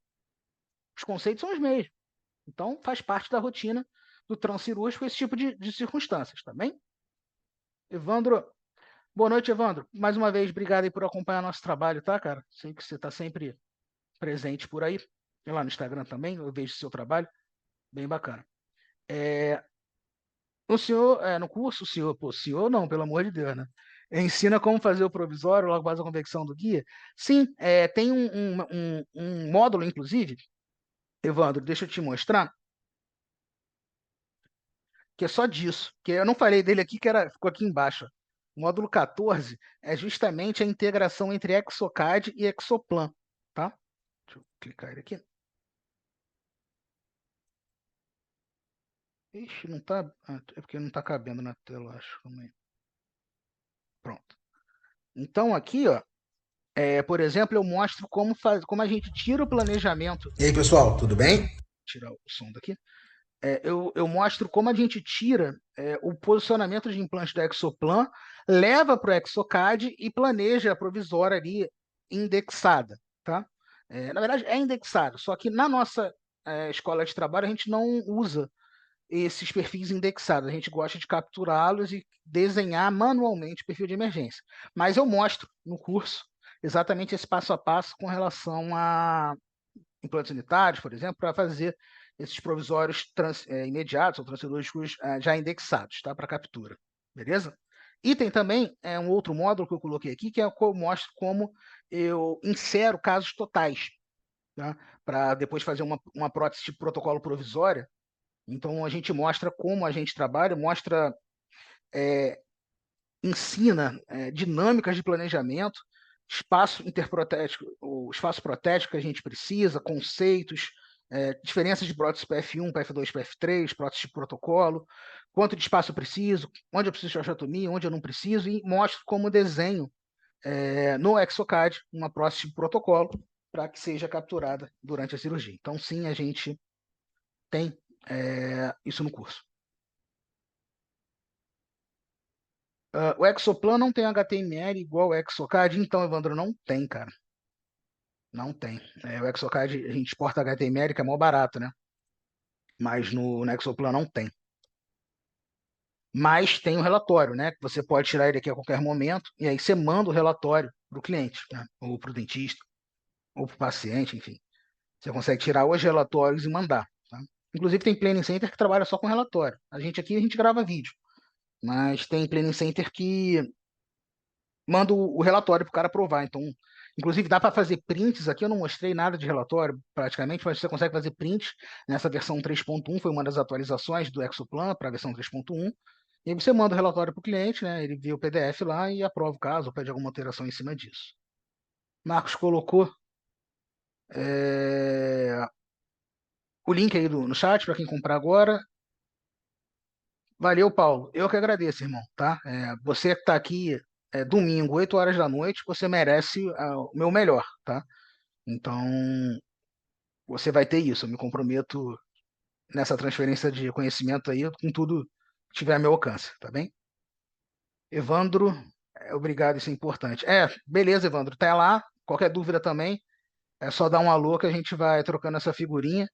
Os conceitos são os mesmos. Então, faz parte da rotina do transcirúrgico esse tipo de circunstâncias, tá bem? Evandro, boa noite, Evandro. Mais uma vez, obrigado aí por acompanhar nosso trabalho, tá, cara? Sei que você está sempre presente por aí. E lá no Instagram também, eu vejo seu trabalho. Bem bacana. O senhor, no curso, o senhor não, pelo amor de Deus, né? Ensina como fazer o provisório, logo após a convecção do guia? Sim, tem um módulo, inclusive, Evandro, deixa eu te mostrar, que é só disso, que eu não falei dele aqui, ficou aqui embaixo. Ó. O módulo 14 é justamente a integração entre Exocad e Exoplan, tá? Deixa eu clicar ele aqui. Ixi, não tá. É porque não tá cabendo na tela, acho. Pronto. Então, aqui, ó, por exemplo, eu mostro como a gente tira o planejamento. E aí, pessoal, tudo bem? Vou tirar o som daqui. Eu mostro como a gente tira o posicionamento de implante da Exoplan, leva para o Exocad e planeja a provisória ali indexada, tá? Na verdade, é indexado, só que na nossa escola de trabalho, a gente não usa esses perfis indexados. A gente gosta de capturá-los e desenhar manualmente o perfil de emergência. Mas eu mostro no curso exatamente esse passo a passo com relação a implantes unitários, por exemplo, para fazer esses provisórios imediatos ou transcirúrgicos já indexados, tá, para captura. Beleza? E tem também um outro módulo que eu coloquei aqui, que é o que eu mostro como eu insero casos totais, tá? Para depois fazer uma prótese de protocolo provisória. Então, a gente mostra como a gente trabalha, ensina dinâmicas de planejamento, espaço interprotético, o espaço protético que a gente precisa, conceitos, diferenças de prótese PF1, PF2, PF3, prótese de protocolo, quanto de espaço eu preciso, onde eu preciso de osteotomia, onde eu não preciso, e mostro como desenho no Exocad uma prótese de protocolo para que seja capturada durante a cirurgia. Então, sim, a gente tem isso no curso. O Exoplan não tem HTML igual o Exocad, então, Evandro, não tem, cara. Não tem. O Exocad, a gente exporta HTML, que é mó barato, né? Mas no Exoplan não tem. Mas tem o relatório, né? Que você pode tirar ele aqui a qualquer momento, e aí você manda o relatório para o cliente, né? Ou para o dentista, ou para o paciente, enfim. Você consegue tirar os relatórios e mandar. Tá? Inclusive tem Planning Center que trabalha só com relatório. A gente grava vídeo. Mas tem Planning Center que manda o relatório para o cara aprovar. Então, inclusive, dá para fazer prints aqui. Eu não mostrei nada de relatório praticamente, mas você consegue fazer prints nessa versão 3.1. Foi uma das atualizações do Exoplan para a versão 3.1. E aí você manda o relatório para o cliente, né? Ele vê o PDF lá e aprova o caso ou pede alguma alteração em cima disso. Marcos colocou o link aí no chat para quem comprar agora. Valeu, Paulo. Eu que agradeço, irmão, tá? Você que está aqui domingo, 8 horas da noite, você merece o meu melhor, tá? Então, você vai ter isso. Eu me comprometo nessa transferência de conhecimento aí com tudo que tiver a meu alcance, tá bem? Evandro, obrigado, isso é importante. Beleza, Evandro, tá lá. Qualquer dúvida também, é só dar um alô que a gente vai trocando essa figurinha.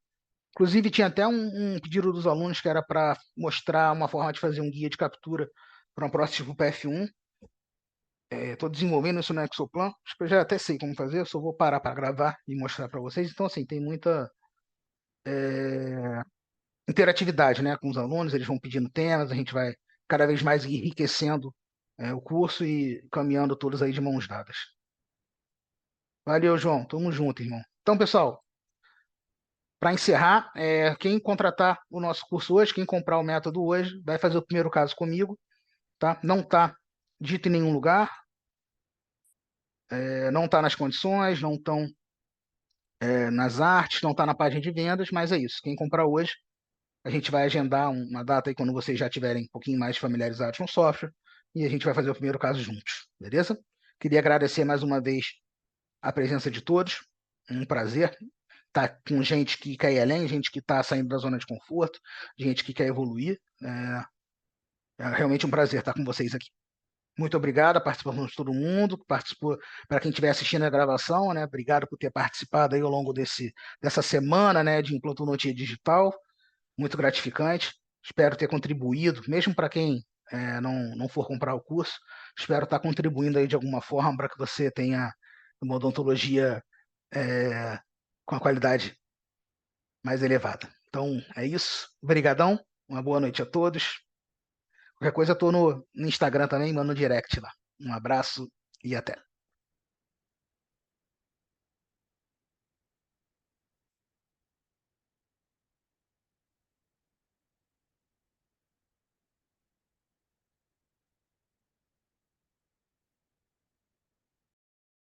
Inclusive, tinha até um pedido dos alunos que era para mostrar uma forma de fazer um guia de captura para um próximo PF1. Estou desenvolvendo isso no Exoplan. Acho que eu já até sei como fazer, eu só vou parar para gravar e mostrar para vocês. Então, assim, tem muita interatividade, né, com os alunos. Eles vão pedindo temas, a gente vai cada vez mais enriquecendo o curso e caminhando todos aí de mãos dadas. Valeu, João. Tamo junto, irmão. Então, pessoal, para encerrar, quem contratar o nosso curso hoje, quem comprar o método hoje, vai fazer o primeiro caso comigo, tá? Não está dito em nenhum lugar, não está nas condições, não estão nas artes, não está na página de vendas, mas é isso. Quem comprar hoje, a gente vai agendar uma data aí quando vocês já estiverem um pouquinho mais familiarizados com o software e a gente vai fazer o primeiro caso juntos, beleza? Queria agradecer mais uma vez a presença de todos, um prazer estar com gente que quer ir além, gente que está saindo da zona de conforto, gente que quer evoluir. É realmente um prazer estar com vocês aqui. Muito obrigado a participação de todo mundo que participou, para quem estiver assistindo a gravação, né? Obrigado por ter participado aí ao longo dessa semana, né, de implantologia digital. Muito gratificante. Espero ter contribuído, mesmo para quem não for comprar o curso, espero estar contribuindo aí de alguma forma para que você tenha uma odontologia com a qualidade mais elevada. Então, é isso. Obrigadão. Uma boa noite a todos. Qualquer coisa, eu estou no Instagram também, mando no direct lá. Um abraço e até.